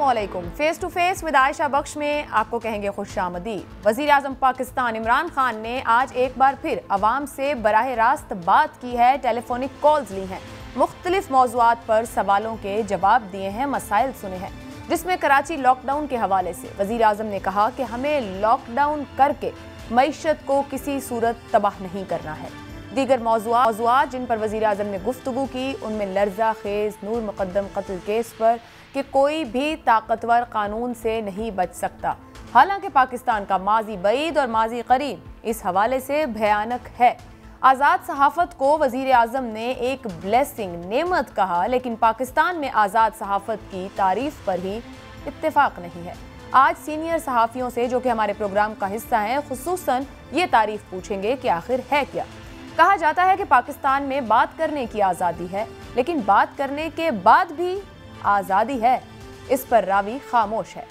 अस्सलामुअलैकुम। Face to face with Ayesha Bakhsh में आपको कहेंगे खुशामदीद। वज़ीर आज़म पाकिस्तान इमरान खान ने आज एक बार फिर अवाम से बराह रास्त बात की है, टेलीफोनिक कॉल्स ली हैं, मुख्तलिफ मौज़ूआत पर सवालों के जवाब दिए हैं, मसाइल सुने हैं, जिसमें कराची लॉकडाउन के हवाले से वज़ीर आज़म ने कहा कि हमें लॉकडाउन करके मईशत को किसी सूरत तबाह नहीं करना है। दीगर मौज़ूआत जिन पर वज़ीर आज़म ने गुफ्तगू की उनमें लर्जा खेज नूर मुक़द्दम कत्ल केस पर कि कोई भी ताकतवर कानून से नहीं बच सकता। हालांकि पाकिस्तान का माजी बईद और माजी करीब इस हवाले से भयानक है। आज़ाद सहाफ़त को वज़ीर आज़म ने एक ब्लेसिंग नेमत कहा, लेकिन पाकिस्तान में आज़ाद सहाफ़त की तारीफ पर ही इत्तेफाक नहीं है। आज सीनियर सहाफ़ियों से जो कि हमारे प्रोग्राम का हिस्सा हैं, खुसूसन ये तारीफ पूछेंगे कि आखिर है क्या। कहा जाता है कि पाकिस्तान में बात करने की आज़ादी है, लेकिन बात करने के बाद भी आज़ादी है, इस पर रावी खामोश है।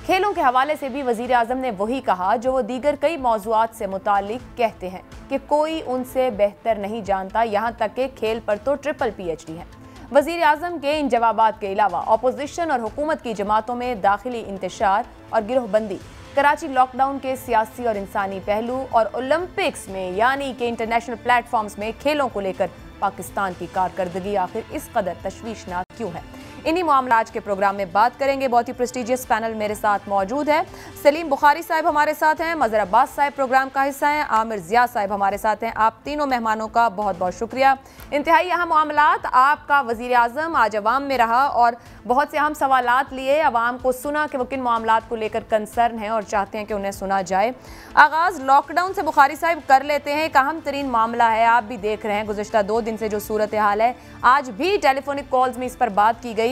खेलों के हवाले से भी वज़ीर आज़म ने वही कहा जो वो दीगर कई मौज़ूआत से मुतालिक कहते हैं कि कोई उनसे बेहतर नहीं जानता, यहाँ तक कि खेल पर तो ट्रिपल PhD है। वज़ीर आज़म के इन जवाबात के अलावा अपोजिशन और हुकूमत की जमातों में दाखिली इंतशार और गिरोहबंदी, कराची लॉकडाउन के सियासी और इंसानी पहलू और ओलंपिक्स में यानी कि इंटरनेशनल प्लेटफॉर्म्स में खेलों को लेकर पाकिस्तान की कारकर्दगी आखिर इस कदर तशवीशनाक क्यों है, इन्हीं मामला आज के प्रोग्राम में बात करेंगे। बहुत ही प्रेस्टीजियस पैनल मेरे साथ मौजूद है। सलीम बुखारी साहब हमारे साथ हैं, मज़हर अब्बास साहब प्रोग्राम का हिस्सा हैं, आमिर ज़िया साहब हमारे साथ हैं। आप तीनों मेहमानों का बहुत बहुत शुक्रिया। इंतहाई अहम मामलात आपका वज़ीर आज़म आज अवाम में रहा और बहुत से अहम सवालात लिए, अवाम को सुना कि वो किन मामलात को लेकर कंसर्न है और चाहते हैं कि उन्हें सुना जाए। आगाज़ लॉकडाउन से बुखारी साहब कर लेते हैं। एक अहम तरीन मामला है, आप भी देख रहे हैं गुज़िश्ता 2 दिन से जो सूरत हाल है, आज भी टेलीफोनिक कॉल्स में इस पर बात की गई।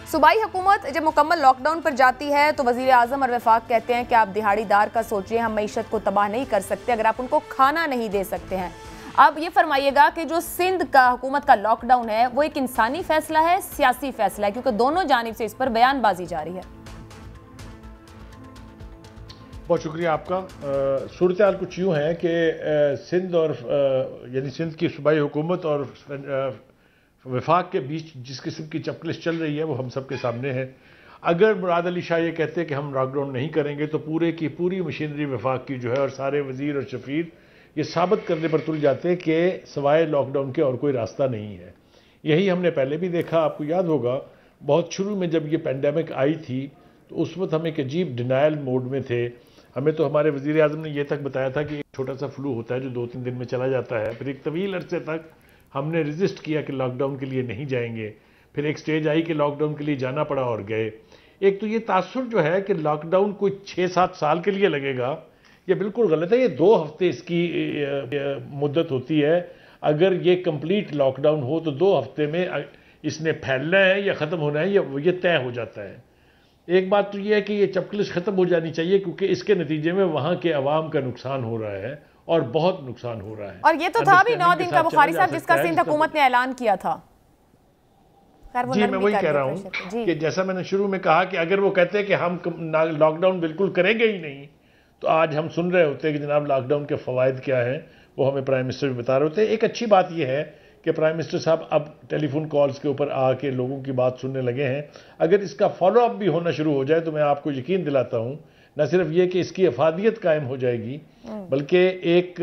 सूबाई हुकूमत जब मुकम्मल लॉकडाउन पर जाती है तो वज़ीर आज़म और वफाक कहते हैं कि आप दिहाड़ीदार का सोचिए, हम मईशत को तबाह नहीं कर सकते अगर आप उनको खाना नहीं दे सकते हैं। अब ये फरमाइएगा कि जो सिंध का हुकूमत का लॉकडाउन है वो एक इंसानी फैसला है, सियासी फैसला है, क्योंकि दोनों जानिब से इस पर बयानबाजी जारी है। बहुत शुक्रिया आपका। सूरत हाल कुछ यूँ है कि सिंध और यानी सिंध की सूबाई हुकूमत और वफाक के बीच जिस किस्म की चपकलिश चल रही है वो हम सब के सामने है। अगर मुराद अली शाह ये कहते हैं कि हम लॉकडाउन नहीं करेंगे तो पूरे की पूरी मशीनरी वफाक की जो है और सारे वज़ीर और शफीर ये साबित करने पर तुल जाते हैं कि सवाए लॉकडाउन के और कोई रास्ता नहीं है। यही हमने पहले भी देखा, आपको याद होगा बहुत शुरू में जब ये पेंडेमिक आई थी तो उस वक्त हम एक अजीब डिनायल मोड में थे। हमें तो हमारे वज़ीर आज़म ने यह तक बताया था कि एक छोटा सा फ्लू होता है जो 2-3 दिन में चला जाता है। फिर एक तवील अरसे तक हमने रजिस्ट किया कि लॉकडाउन के लिए नहीं जाएंगे, फिर एक स्टेज आई कि लॉकडाउन के लिए जाना पड़ा और गए। एक तो ये तासुर जो है कि लॉकडाउन कोई 6-7 साल के लिए लगेगा, ये बिल्कुल गलत है। ये 2 हफ्ते इसकी मुद्दत होती है। अगर ये कंप्लीट लॉकडाउन हो तो 2 हफ्ते में इसने फैलना है या ख़त्म होना है ये तय हो जाता है। एक बात तो ये है कि ये चपकलिश ख़त्म हो जानी चाहिए क्योंकि इसके नतीजे में वहाँ के अवाम का नुकसान हो रहा है और बहुत नुकसान हो रहा है। और ये तो था भी 9 दिन का बुखारी साहब जिसका सिंध हुकूमत ने ऐलान किया था। जी मैं वही कह रहा हूँ कि जैसा मैंने शुरू में कहा कि अगर वो कहते हैं कि हम लॉकडाउन बिल्कुल करेंगे ही नहीं तो आज हम सुन रहे होते हैं कि जनाब लॉकडाउन के फ़वाइद क्या हैं, वो हमें प्राइम मिनिस्टर भी बता रहे होते हैं। एक अच्छी बात यह है कि प्राइम मिनिस्टर साहब अब टेलीफोन कॉल्स के ऊपर आके लोगों की बात सुनने लगे हैं। अगर इसका फॉलोअप भी होना शुरू हो जाए तो मैं आपको यकीन दिलाता हूँ न सिर्फ ये कि इसकी अफादियत कायम हो जाएगी बल्कि एक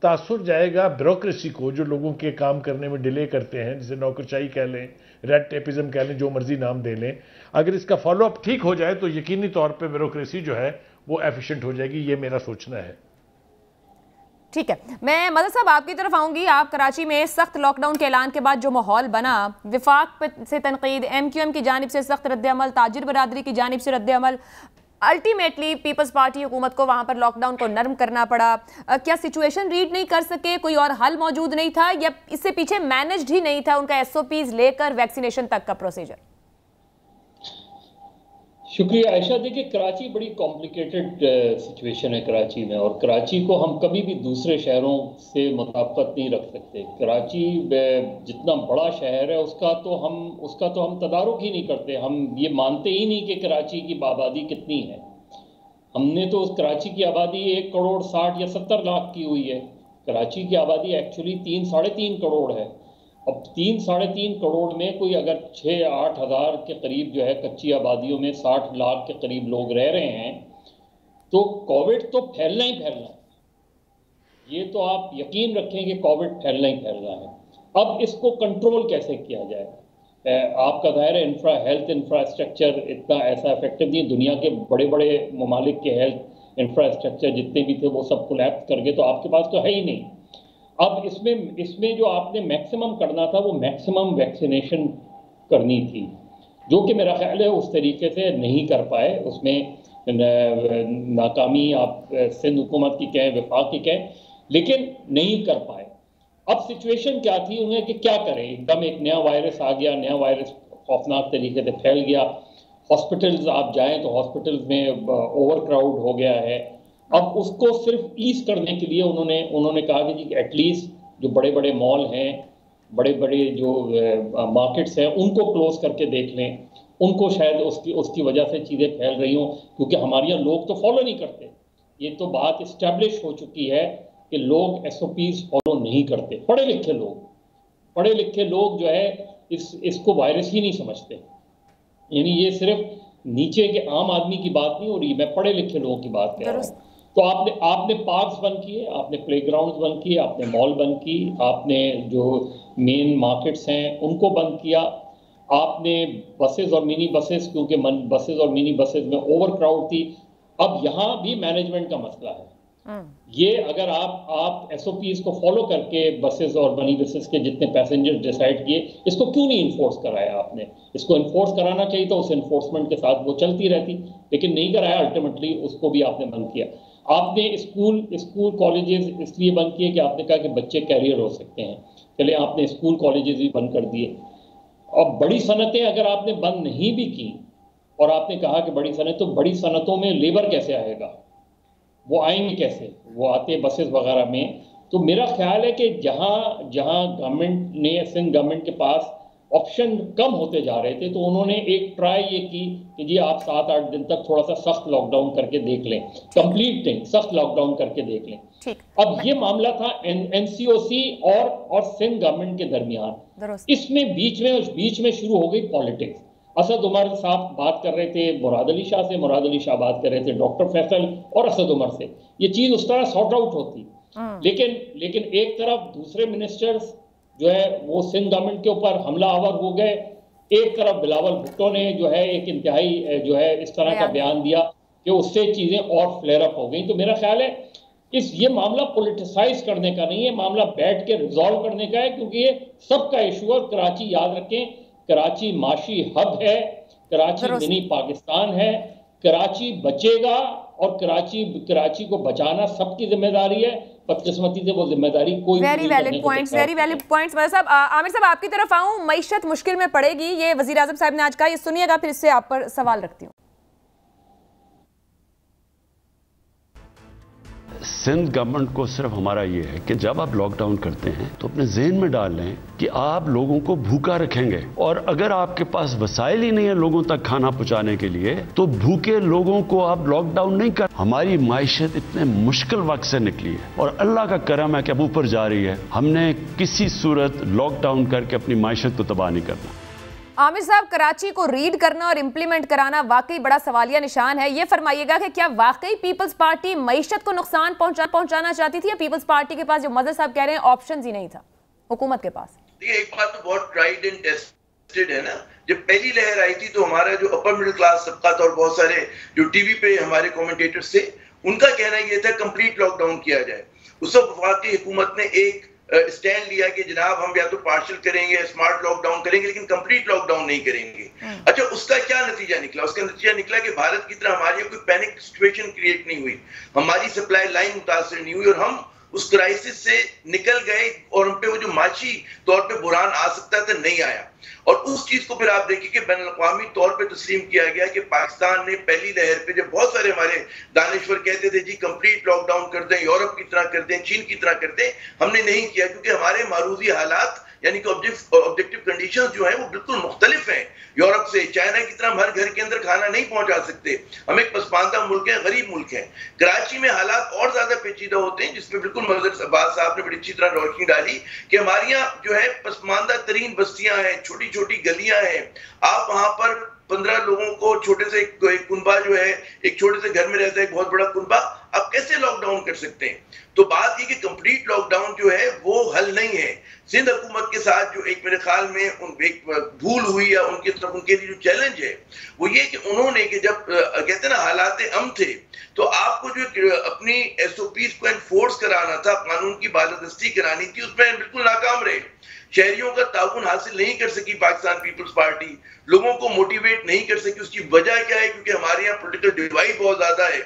तासुर जाएगा ब्यूरोक्रेसी को जो लोगों के काम करने में डिले करते हैं, जिसे नौकरशाही कह लें, रेड टेपिज्म कह लें, जो मर्जी नाम दे लें। अगर इसका फॉलोअप ठीक हो जाए तो यकीनी तौर पे ब्यूरोक्रेसी जो है वो एफिशिएंट हो जाएगी, ये मेरा सोचना है। ठीक है, मैं मदद साहब आपकी तरफ आऊंगी। आप कराची में सख्त लॉकडाउन के ऐलान के बाद जो माहौल बना, विफाक से तनकीद, MQM की जानिब से सख्त रद्द-ए-अमल, ताजिर बरादरी की जानिब से रद्द-ए-अमल, अल्टीमेटली पीपल्स पार्टी हुकूमत को वहां पर लॉकडाउन को नरम करना पड़ा। क्या सिचुएशन रीड नहीं कर सके, कोई और हल मौजूद नहीं था या इससे पीछे मैनेज्ड ही नहीं था उनका SOPs लेकर वैक्सीनेशन तक का प्रोसीजर? शुक्रिया आयशा। देखिए कराची बड़ी कॉम्प्लिकेटेड सिचुएशन है कराची में, और कराची को हम कभी भी दूसरे शहरों से मुताबिकत नहीं रख सकते। कराची जितना बड़ा शहर है उसका तो हम तदारुक ही नहीं करते। हम ये मानते ही नहीं कि कराची की आबादी कितनी है। हमने तो उस कराची की आबादी 1 करोड़ 60 या 70 लाख की हुई है। कराची की आबादी एक्चुअली 3-3.5 करोड़ है। अब 3-3.5 करोड़ में कोई अगर 6-8 हज़ार के करीब जो है कच्ची आबादियों में 60 लाख के करीब लोग रह रहे हैं, तो कोविड तो फैलना ही फैलना है। ये तो आप यकीन रखें कि कोविड फैलना ही फैलना है। अब इसको कंट्रोल कैसे किया जाए? आपका ज़ाहिर है हेल्थ इंफ्रास्ट्रक्चर इतना ऐसा इफेक्टिव नहीं। दुनिया के बड़े बड़े ममालिक के हेल्थ इंफ्रास्ट्रक्चर जितने भी थे वो सब कोलैप्स कर गए, तो आपके पास तो है ही नहीं। अब इसमें जो आपने मैक्सिमम करना था वो मैक्सिमम वैक्सीनेशन करनी थी, जो कि मेरा ख्याल है उस तरीके से नहीं कर पाए। उसमें नाकामी आप सिंध हुकूमत की कहें, वफाक की कहें, लेकिन नहीं कर पाए। अब सिचुएशन क्या थी उन्हें कि क्या करें? एकदम एक नया वायरस आ गया, नया वायरस खौफनाक तरीके से फैल गया। हॉस्पिटल्स आप जाएं तो हॉस्पिटल्स में ओवर क्राउड हो गया है। अब उसको सिर्फ ईज करने के लिए उन्होंने कहा कि जी एटलीस्ट जो बड़े बड़े मॉल हैं, बड़े बड़े जो मार्केट्स हैं, उनको क्लोज करके देख लें। उनको शायद उसकी वजह से चीज़ें फैल रही हों, क्योंकि हमारे यहाँ लोग तो फॉलो नहीं करते। ये तो बात इस्टेब्लिश हो चुकी है कि लोग SOPs फॉलो नहीं करते। पढ़े लिखे लोग जो है इसको वायरस ही नहीं समझते। यानी ये सिर्फ नीचे के आम आदमी की बात नहीं हो रही, मैं पढ़े लिखे लोगों की बात कह रहा हूँ। तो आपने पार्क्स बंद किए, आपने प्लेग्राउंड्स बंद किए, आपने मॉल बंद की, आपने जो मेन मार्केट्स हैं उनको बंद किया, आपने बसेस और मिनी बसेस, क्योंकि बसेस और मिनी बसेस में ओवर क्राउड थी। अब यहाँ भी मैनेजमेंट का मसला है। ये अगर आप SOPs को फॉलो करके बसेस और मिनी बसेस के जितने पैसेंजर्स डिसाइड किए, इसको क्यों नहीं इन्फोर्स कराया आपने? इसको इन्फोर्स कराना चाहिए था, उस इन्फोर्समेंट के साथ वो चलती रहती, लेकिन नहीं कराया। अल्टीमेटली उसको भी आपने बंद किया। आपने स्कूल कॉलेजेस इसलिए बंद किए कि आपने कहा कि बच्चे कैरियर हो सकते हैं, चले आपने स्कूल कॉलेजेस भी बंद कर दिए। अब बड़ी सनतें अगर आपने बंद नहीं भी की और आपने कहा कि बड़ी सनतों में लेबर कैसे आएगा? वो आएंगे कैसे? वो आते बसेस वगैरह में। तो मेरा ख्याल है कि जहां गवर्नमेंट ने, सिंध गवर्नमेंट के पास ऑप्शन कम होते जा रहे थे, तो उन्होंने एक ट्राई ये की कि जी आप 7-8 दिन तक थोड़ा सा सख्त लॉकडाउन करके देख लें, कंप्लीट नहीं, सख्त लॉकडाउन करके देख लें। अब ये मामला था NCOC और सिंध गवर्नमेंट के दरमियान। इसमें बीच में शुरू हो गई पॉलिटिक्स। असद उमर साहब बात कर रहे थे मुराद अली शाह से, मुराद अली शाह बात कर रहे थे डॉक्टर फैसल और असद उमर से। ये चीज उस तरह सॉर्ट आउट होती, लेकिन एक तरफ दूसरे मिनिस्टर्स जो है वो सिंध गवर्नमेंट के ऊपर हमला आवर हो गए। एक तरफ बिलावल भुट्टो ने जो है एक इंतहाई जो है इस तरह का बयान दिया कि उससे चीजें और फ्लेयर अप हो गई। तो मेरा ख्याल है ये मामला पॉलिटिसाइज करने का नहीं है, मामला बैठ के रिजॉल्व करने का है, क्योंकि ये सबका इशू है। कराची याद रखें, कराची माशी हब है, कराची मिनी पाकिस्तान है। कराची बचेगा और कराची को बचाना सबकी जिम्मेदारी है। बदकिस्मती से वो जिम्मेदारी कोई वेरी वैलिड पॉइंट्स साहब। आमिर साहब आपकी तरफ आऊं, मईशत मुश्किल में पड़ेगी, ये वजीर आजम साहब ने आज कहा, ये सुनिएगा, फिर इससे आप पर सवाल रखती हूँ। सिंध गवर्नमेंट को सिर्फ हमारा ये है कि जब आप लॉकडाउन करते हैं तो अपने ज़हन में डाल लें कि आप लोगों को भूखा रखेंगे, और अगर आपके पास वसाइल ही नहीं है लोगों तक खाना पहुंचाने के लिए, तो भूखे लोगों को आप लॉकडाउन नहीं कर। हमारी माइशत इतने मुश्किल वक्त से निकली है और अल्लाह का करम है कि अब ऊपर जा रही है। हमने किसी सूरत लॉकडाउन करके अपनी माइशत को तबाह नहीं करना। आमिर साहब, कराची को रीड करना और इंप्लीमेंट कराना वाकई बड़ा सवालिया निशान है। ये फरमाइएगा कि क्या वाकई पीपल्स पार्टी मईशत को नुकसान पहुंचाना चाहती थी, या पीपल्स पार्टी के पास, जो मदर साहब कह रहे हैं, ऑप्शन ही नहीं था हुकूमत के पास? देखिए, एक बात तो बहुत ट्राइड एंड टेस्टेड है ना। जब पहली लहर आई थी तो हमारा जो अपर मिडिल क्लास तबका था और बहुत सारे जो टीवी पे हमारे कमेंटेटर्स थे, उनका कहना यह था कंप्लीट लॉकडाउन किया जाए। उस वक्त वफाकी हुकूमत ने एक स्टैंड लिया कि जनाब हम या तो पार्शियल करेंगे, स्मार्ट लॉकडाउन करेंगे, लेकिन कंप्लीट लॉकडाउन नहीं करेंगे। अच्छा, उसका क्या नतीजा निकला? उसका नतीजा निकला कि भारत की तरह हमारे कोई पैनिक सिचुएशन क्रिएट नहीं हुई, हमारी सप्लाई लाइन मुतासर नहीं हुई, और हम उस क्राइसिस से निकल गए, और हम पे वो जो माशी तौर पे बुरान आ सकता था नहीं आया। और उस चीज को फिर आप देखिए कि बैनुल-अक़वामी तौर पे तस्लीम किया गया कि पाकिस्तान ने पहली लहर पे, जब बहुत सारे हमारे दानिश्वर कहते थे जी कंप्लीट लॉकडाउन कर दें, यूरोप की तरह कर दें, चीन की तरह कर दें, हमने नहीं किया, क्योंकि हमारे मारूजी हालात यानी कि ऑब्जेक्टिव कंडीशंस जो है वो बिल्कुल मुख्तलिफ हैं यूरोप से। चाइना की तरह हम हर घर के अंदर खाना नहीं पहुंचा सकते, हम एक पसमानदा मुल्क है, गरीब मुल्क है। कराची में हालात और ज्यादा पेचीदा होते हैं, जिसमें बिल्कुल मजहर अब्बास साहब ने बड़ी अच्छी तरह रोशनी डाली कि हमारे यहाँ जो है पसमानदा तरीन बस्तियां हैं, छोटी छोटी गलियां हैं। आप वहां पर 15 लोगों को छोटे से एक कुनबा जो है, एक छोटे से घर में रहता है एक बहुत बड़ा कुनबा, आप कैसे लॉकडाउन कर सकते हैं? तो बात ये कि कंप्लीट लॉकडाउन जो है वो हल नहीं है। सिंध हुकूमत के साथ जो एक मेरे ख्याल में भूल हुई या उनके लिए जो चैलेंज है वो ये कि उन्होंने कि जब कहते हैं ना हालात अम थे, तो आपको जो अपनी SOPs को एनफोर्स कराना था, कानून की बालादस्ती करानी थी, उसमें बिल्कुल नाकाम रहे। शहरियों का ताउन हासिल नहीं कर सकी पाकिस्तान पीपल्स पार्टी, लोगों को मोटिवेट नहीं कर सकी। उसकी वजह क्या है? क्योंकि हमारे यहाँ पॉलिटिकल डिवाइड बहुत ज्यादा है।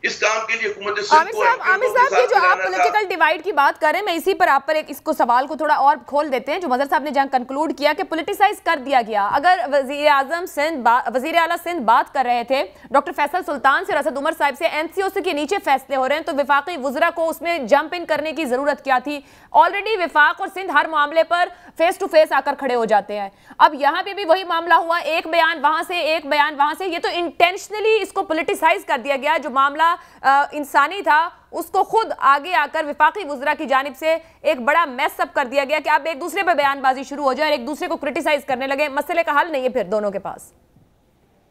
इस काम के लिए हुकूमत आमिर साहब की जो आप पॉलिटिकल डिवाइड की बात करें, मैं इसी पर आप पर एक इसको सवाल को थोड़ा और खोल देते हैं, जो मजहर साहब ने जहां कंक्लूड किया कि पॉलिटिसाइज कर दिया गया। अगर वजीर आला सिंध बात कर रहे थे डॉक्टर फैसल सुल्तान से, असद उमर साहब से, NCOC के नीचे फैसले हो रहे हैं, तो विफाकी वज़रा को उसमें जंप इन करने की जरूरत क्या थी? ऑलरेडी विफाक और सिंध हर मामले पर फेस टू फेस आकर खड़े हो जाते हैं। अब यहाँ पे भी वही मामला हुआ, एक बयान वहां से, एक बयान वहां से। ये तो इंटेंशनली इसको पॉलिटिसाइज कर दिया गया। जो मामला इंसानी था उसको खुद आगे आकर विफाकी वज़रा की जानिब से एक बड़ा मैस अप कर दिया गया कि अब एक दूसरे पर बयानबाजी शुरू हो जाए और एक दूसरे को क्रिटिसाइज करने लगे। मसले का हल नहीं है फिर दोनों के पास।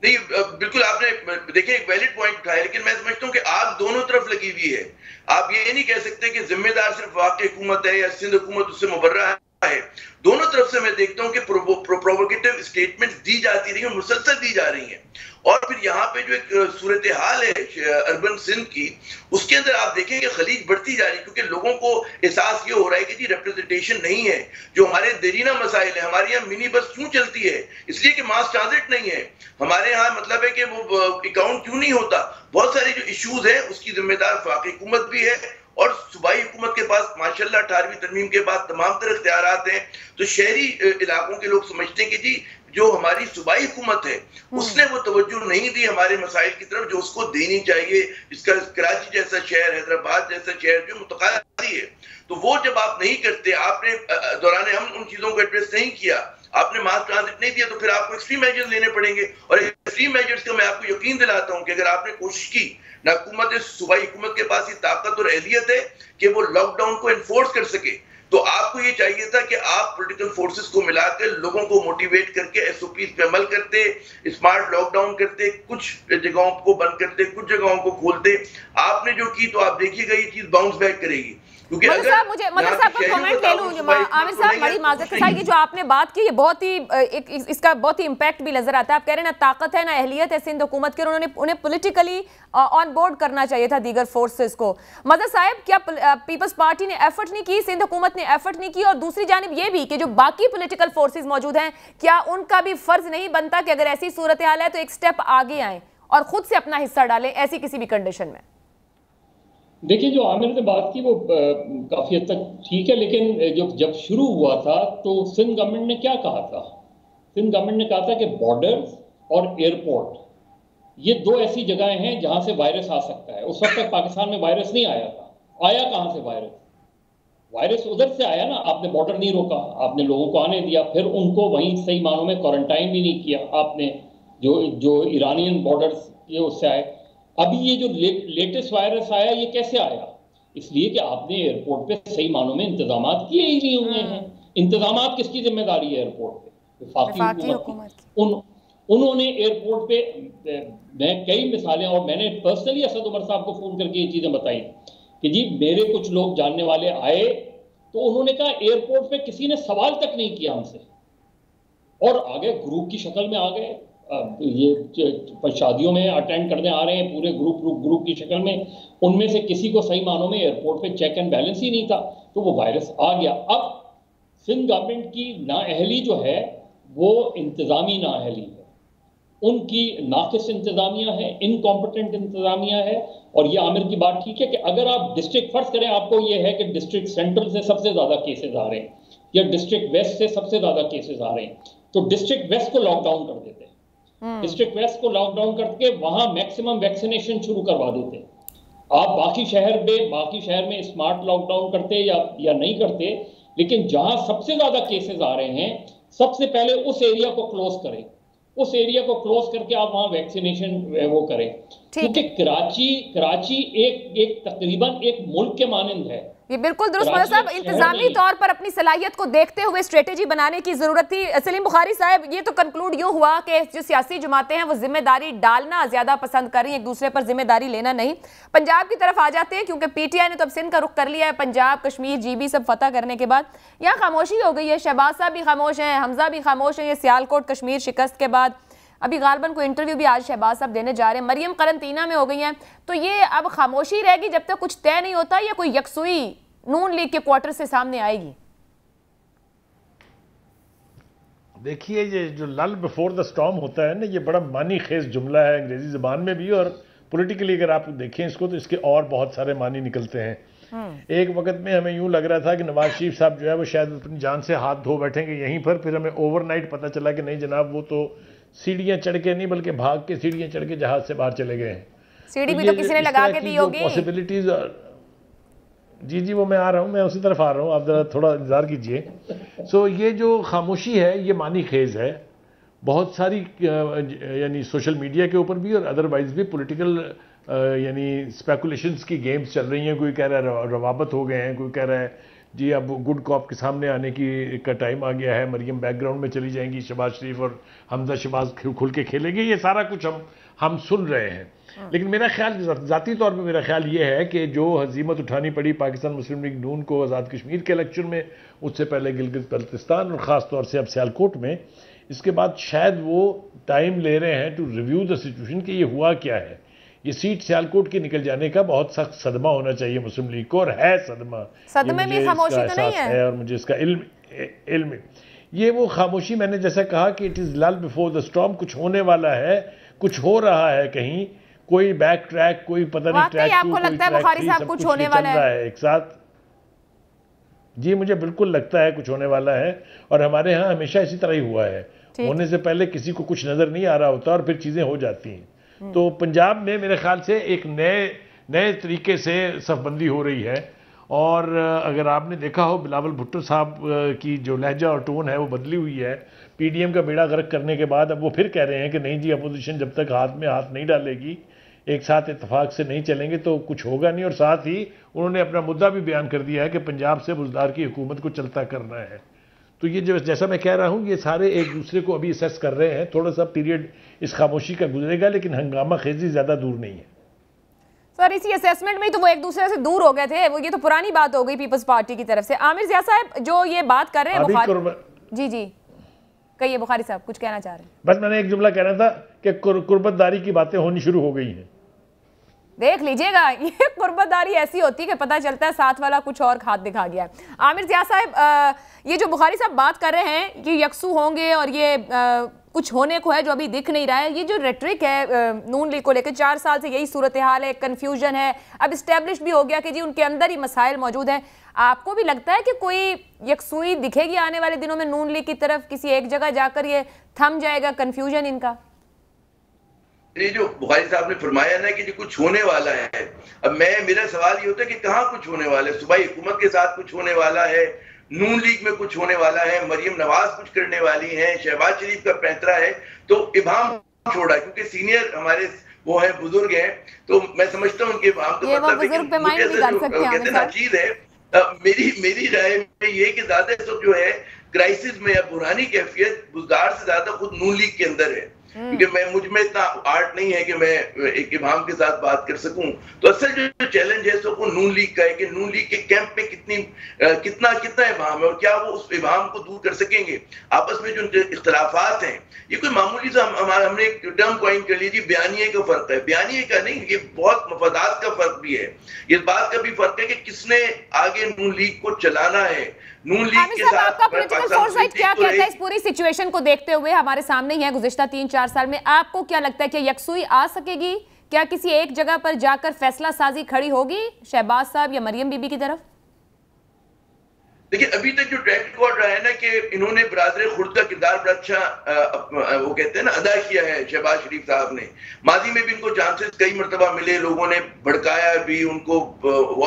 नहीं, बिल्कुल आपने देखिए एक वैलिड पॉइंट उठाया, लेकिन मैं समझता हूं कि आग दोनों तरफ लगी हुई है। आप ये नहीं कह सकते कि जिम्मेदार सिर्फ वफाकी हुकूमत है या सिंध हुकूमत उससे मुबर्रा है। दोनों तरफ से मैं देखता हूं कि प्रोवोकेटिव स्टेटमेंट्स दी जाती रही और मुसलसल दी जा रही हैं। और फिर यहाँ पे जो एक सूरत हाल है अर्बन सिंध की, उसके अंदर आप देखें कि खलीज बढ़ती जा रही है, क्योंकि लोगों को एहसास ये हो रहा है कि जी रिप्रेजेंटेशन नहीं है। जो हमारे देरीना मसाइल है, हमारे यहाँ मिनी बस क्यों चलती है? इसलिए कि मास ट्रांजिट नहीं है हमारे यहाँ, मतलब है कि वो अकाउंट क्यों नहीं होता? बहुत सारे जो इश्यूज हैं उसकी जिम्मेदार वफाकी हुकूमत भी है और सूबाई हुकूमत के पास माशाल्लाह 18वीं तरमीम के बाद तमाम तरह इख्तियारात हैं। तो शहरी इलाकों के लोग समझते हैं कि जी जो हमारी सूबाई हुकूमत है उसने वो तवज्जो नहीं दी हमारे मसाइल की तरफ जो उसको देनी चाहिए। इसका कराची जैसा शहर, हैदराबाद जैसा शहर जो मुतकादी है, तो वो जब आप नहीं करते, आपने दौरान हम उन चीजों को एड्रेस नहीं किया, आपने मास ट्रांजिट नहीं दिया, तो फिर आपको एक्सट्रीम मेजर्स लेने पड़ेंगे। और एक्सट्रीम मेजर्स का मैं आपको यकीन दिलाता हूं कि अगर आपने कोशिश की, ना हुकूमत सूबाई हुकूमत के पास ये ताकत और अहलियत है कि वो लॉकडाउन को एनफोर्स कर सके, तो आपको ये चाहिए था कि आप पॉलिटिकल फोर्सेस को मिलाकर लोगों को मोटिवेट करके SOPs पे अमल करते, स्मार्ट लॉकडाउन करते, कुछ जगहों को बंद करते, कुछ जगहों को खोलते। आपने जो की, तो आप देखिएगा ये चीज बाउंस बैक करेगी। मुझे मदर साहब का कमेंट ले लूं। आमिर साहब, बड़ी माजरत है कि जो आपने बात की, ये बहुत ही इसका बहुत ही इम्पैक्ट भी नजर आता है। आप कह रहे हैं ना ताकत है ना अहलियत है सिंध हुकूमत के, उन्हें पॉलिटिकली ऑन बोर्ड करना चाहिए था दीगर फोर्सेस को। मदर साहब, क्या पीपल्स पार्टी ने एफर्ट नहीं की, सिंध हुकूमत ने एफर्ट नहीं की? और दूसरी जानिब ये भी कि जो बाकी पॉलिटिकल फोर्सेस मौजूद हैं, क्या उनका भी फर्ज नहीं बनता कि अगर ऐसी सूरत हाल है तो एक स्टेप आगे आए और खुद से अपना हिस्सा डालें ऐसी किसी भी कंडीशन में? देखिए, जो आमिर ने बात की वो काफी हद तक ठीक है, लेकिन जब शुरू हुआ था तो सिंध गवर्नमेंट ने क्या कहा था? सिंध गवर्नमेंट ने कहा था कि बॉर्डर्स और एयरपोर्ट ये दो ऐसी जगहें हैं जहां से वायरस आ सकता है। उस वक्त तक पाकिस्तान में वायरस नहीं आया था। आया कहां से वायरस? वायरस उधर से आया ना। आपने बॉर्डर नहीं रोका, आपने लोगों को आने दिया, फिर उनको वहीं सही मानों में क्वारंटाइन भी नहीं किया आपने। जो ईरानियन बॉर्डर्स ये उससे आए। अभी ये जो लेटेस्ट वायरस आया, ये कैसे आया? इसलिए कि आपने एयरपोर्ट पे सही मानों में इंतजामात किए ही नहीं हुए हैं। इंतजामात किसकी जिम्मेदारी है एयरपोर्ट पे? वफाकी हुकूमत की। उन्होंने एयरपोर्ट पे, मैं कई मिसालें, और मैंने पर्सनली असद उमर साहब को फोन करके ये चीजें बताई कि जी मेरे कुछ लोग जानने वाले आए, तो उन्होंने कहा एयरपोर्ट पे किसी ने सवाल तक नहीं किया हमसे, और आ गए ग्रुप की शक्ल में आ गए। ये शादियों में अटेंड करने आ रहे हैं पूरे ग्रुप की शक्ल में। उनमें से किसी को सही मानों में एयरपोर्ट पे चेक एंड बैलेंस ही नहीं था, तो वो वायरस आ गया। अब सिंध गवर्नमेंट की नाअहली जो है वो इंतजामी नाअहली है, उनकी नाकिस इंतजामिया है, इनकॉम्पिटेंट इंतजामिया है। और ये आमिर की बात ठीक है कि अगर आप डिस्ट्रिक्ट फर्स्ट करें, आपको ये है कि डिस्ट्रिक्ट सेंट्रल से सबसे ज्यादा केसेस आ रहे हैं या डिस्ट्रिक्ट वेस्ट से सबसे ज्यादा केसेस आ रहे हैं, तो डिस्ट्रिक्ट वेस्ट को लॉकडाउन कर देते हैं। डिस्ट्रिक्ट वेस्ट को लॉकडाउन करके वहां मैक्सिमम वैक्सीनेशन शुरू करवा देते। आप बाकी शहर में स्मार्ट लॉकडाउन करते या नहीं करते, लेकिन जहां सबसे ज्यादा केसेस आ रहे हैं, सबसे पहले उस एरिया को क्लोज करें, उस एरिया को क्लोज करके आप वहां वैक्सीनेशन वो करें, क्योंकि कराची एक तकरीबन एक मुल्क के मानंद है। ये बिल्कुल दुरुस्त मौलाना साहब, इंतजामी तौर पर अपनी सलाहियत को देखते हुए स्ट्रेटेजी बनाने की जरूरत थी। सलीम बुखारी साहब, ये तो कंक्लूड यूं हुआ कि जो सियासी जमातें हैं वो जिम्मेदारी डालना ज्यादा पसंद कर रही हैं, एक दूसरे पर जिम्मेदारी लेना नहीं। पंजाब की तरफ आ जाते हैं, क्योंकि पीटीआई ने तो अब सिंध का रुख कर लिया है, पंजाब कश्मीर जीबी सब फतह करने के बाद यहाँ खामोशी हो गई है। शहबाज साहब भी खामोश हैं, हमजा भी खामोश हैं, ये सियालकोट कश्मीर शिकस्त के बाद। अभी गालबन को इंटरव्यू भी आज शहबाज साहब देने जा रहे हैं, मरियम करंटीना में हो गई हैं, तो ये अब खामोशी रहेगी जब तक कुछ तय नहीं होता, या कोई यकसुई नून लीग के क्वार्टर से सामने आएगी? देखिए, ये जो लल बिफोर द स्टॉर्म होता है ना, ये बड़ा मानी खेज जुमला है अंग्रेजी जबान में भी, और पॉलिटिकली अगर आप देखें इसको तो इसके और बहुत सारे मानी निकलते हैं। एक वक्त में हमें यूं लग रहा था कि नवाज शरीफ साहब जो है वो शायद अपनी जान से हाथ धो बैठेंगे यहीं पर, फिर हमें ओवरनाइट पता चला कि नहीं जनाब, वो तो सीढ़ियां चढ़ के नहीं बल्कि भाग के सीढ़ियां चढ़ के जहाज से बाहर चले गए हैं। सीढ़ी भी तो किसी ने लगा के दी होगी। पॉसिबिलिटीज, जी वो मैं आ रहा हूँ, मैं उसी तरफ आ रहा हूँ, आप जरा थोड़ा इंतजार कीजिए। सो ये जो खामोशी है ये मानी खेज है, बहुत सारी यानी सोशल मीडिया के ऊपर भी और अदरवाइज भी पॉलिटिकल यानी स्पेकुलेशंस की गेम्स चल रही हैं। कोई कह रहा है रवाबत हो गए हैं, कोई कह रहा है जी अब गुड कॉप के सामने आने का टाइम आ गया है, मरियम बैकग्राउंड में चली जाएंगी, शहबाज शरीफ और हमजा शहबाज खुल के खेलेंगे। ये सारा कुछ हम सुन रहे हैं, लेकिन मेरा ख्याल ज़ाती तौर पे मेरा ख्याल ये है कि जो हजीमत उठानी पड़ी पाकिस्तान मुस्लिम लीग नून को आज़ाद कश्मीर के इलेक्शन में, उससे पहले गिलगित बल्तिस्तान और ख़ास तौर से अब सियालकोट में, इसके बाद शायद वो टाइम ले रहे हैं टू रिव्यू द सिचुएशन कि ये हुआ क्या है। ये सीट सियालकोट के निकल जाने का बहुत सख्त सदमा होना चाहिए मुस्लिम लीग को, और है सदमे में खामोशी तो नहीं है, और मुझे इसका इल्म ये वो खामोशी, मैंने जैसा कहा कि इट इज़ लल बिफोर द स्टॉर्म, कुछ होने वाला है, कुछ हो रहा है, कहीं कोई बैक ट्रैक, कोई पता नहीं ट्रैक, आपको लगता है बुखारी साहब कुछ होने वाला है एक साथ? जी मुझे बिल्कुल लगता है कुछ होने वाला है, और हमारे यहाँ हमेशा इसी तरह ही हुआ है, होने से पहले किसी को कुछ नजर नहीं आ रहा होता और फिर चीजें हो जाती हैं। तो पंजाब में मेरे ख्याल से एक नए तरीके से सफबंदी हो रही है, और अगर आपने देखा हो बिलावल भुट्टो साहब की जो लहजा और टोन है वो बदली हुई है। पीडीएम का बेड़ा गर्क करने के बाद अब वो फिर कह रहे हैं कि नहीं जी, अपोजिशन जब तक हाथ में हाथ नहीं डालेगी, एक साथ इत्तेफाक से नहीं चलेंगे तो कुछ होगा नहीं। और साथ ही उन्होंने अपना मुद्दा भी बयान कर दिया है कि पंजाब से बुजदार की हुकूमत को चलता करना है। तो ये जो जैसा मैं कह रहा हूँ, ये सारे एक दूसरे को अभी असेस कर रहे हैं, थोड़ा सा पीरियड इस खामोशी का गुजरेगा, लेकिन हंगामा खेजी ज़्यादा दूर नहीं है। सर इसी असेसमेंट में तो वो एक दूसरे से दूर हो गए थे, वो ये तो पुरानी बात हो गई पीपल्स पार्टी की तरफ से। आमिर ज़िया साहब जो ये बात कर रहे हैं, जी कहिए बुखारी साहब कुछ कहना चाह रहे हैं? बस मैंने एक जुमला कहना था कि कुर्बतदारी की बातें होनी शुरू हो गई हैं। देख लीजिएगा, ये कुर्बतदारी ऐसी होती है कि पता चलता है साथ वाला कुछ और हाथ दिखा गया। आमिर ज़िया साहब, ये जो बुखारी साहब बात कर रहे हैं कि यकसू होंगे और ये कुछ होने को है जो अभी दिख नहीं रहा है, ये जो रेटरिक है नून लीग को लेकर 4 साल से यही सूरत हाल है, कन्फ्यूजन है, अब इस्टेब्लिश भी हो गया कि जी उनके अंदर ही मसाइल मौजूद हैं। आपको भी लगता है कि कोई यकसुई दिखेगी आने वाले दिनों में नून लीग की तरफ, किसी एक जगह जाकर ये थम जाएगा कन्फ्यूजन इनका? ये जो बुखारी साहब ने फरमाया ना कि जो कुछ होने वाला है, अब मेरा सवाल ये होता है कि कहाँ कुछ होने वाला है? सूबाई हुकूमत के साथ कुछ होने वाला है, नून लीग में कुछ होने वाला है, मरियम नवाज कुछ करने वाली हैं, शहबाज शरीफ का पैंतरा है, तो इबाम छोड़ा क्योंकि सीनियर हमारे वो है, बुजुर्ग हैं, तो मैं समझता हूँ उनके इबाम का मतलब कहते ना चीज है। मेरी राय में ये कि ज्यादा तो जो है क्राइसिस में या पुरानी कैफियत बुजदार से ज्यादा खुद नून लीग के अंदर है, क्योंकि मुझ में इतना आर्ट नहीं है कि मैं एक इमाम के साथ बात कर सकूं। तो असल जो चैलेंज है वो नून लीग का है कि नून लीग के कैंप में कितना इमाम है और क्या वो उस इमाम को दूर कर सकेंगे। आपस में जो इख्तलाफात हैं, ये कोई मामूली सा हमने एक टर्म कॉइन कर ली, बयानिए का फर्क है, बयानिए का नहीं, ये बहुत मफादात का फर्क भी है। इस बात का भी फर्क है कि किसने आगे नून लीग को चलाना है। नून लीग के साथ आपका पॉलिटिकल फोरसाइट क्या कहता है इस पूरी सिचुएशन को देखते हुए? हमारे सामने ही है गुज़िश्ता 3-4 साल में, आपको क्या लगता है कि यकसुई आ सकेगी? क्या किसी एक जगह पर जाकर फैसला साजी खड़ी होगी शहबाज साहब या मरियम बीबी की तरफ? देखिए अभी तक जो ट्रैक रिकॉर्ड रहा है ना कि इन्होंने बरादर खुर्द का किरदार बड़ा अच्छा वो कहते हैं ना अदा किया है शहबाज शरीफ साहब ने। माजी में भी इनको चांसेस कई मरतबा मिले, लोगों ने भड़काया भी, उनको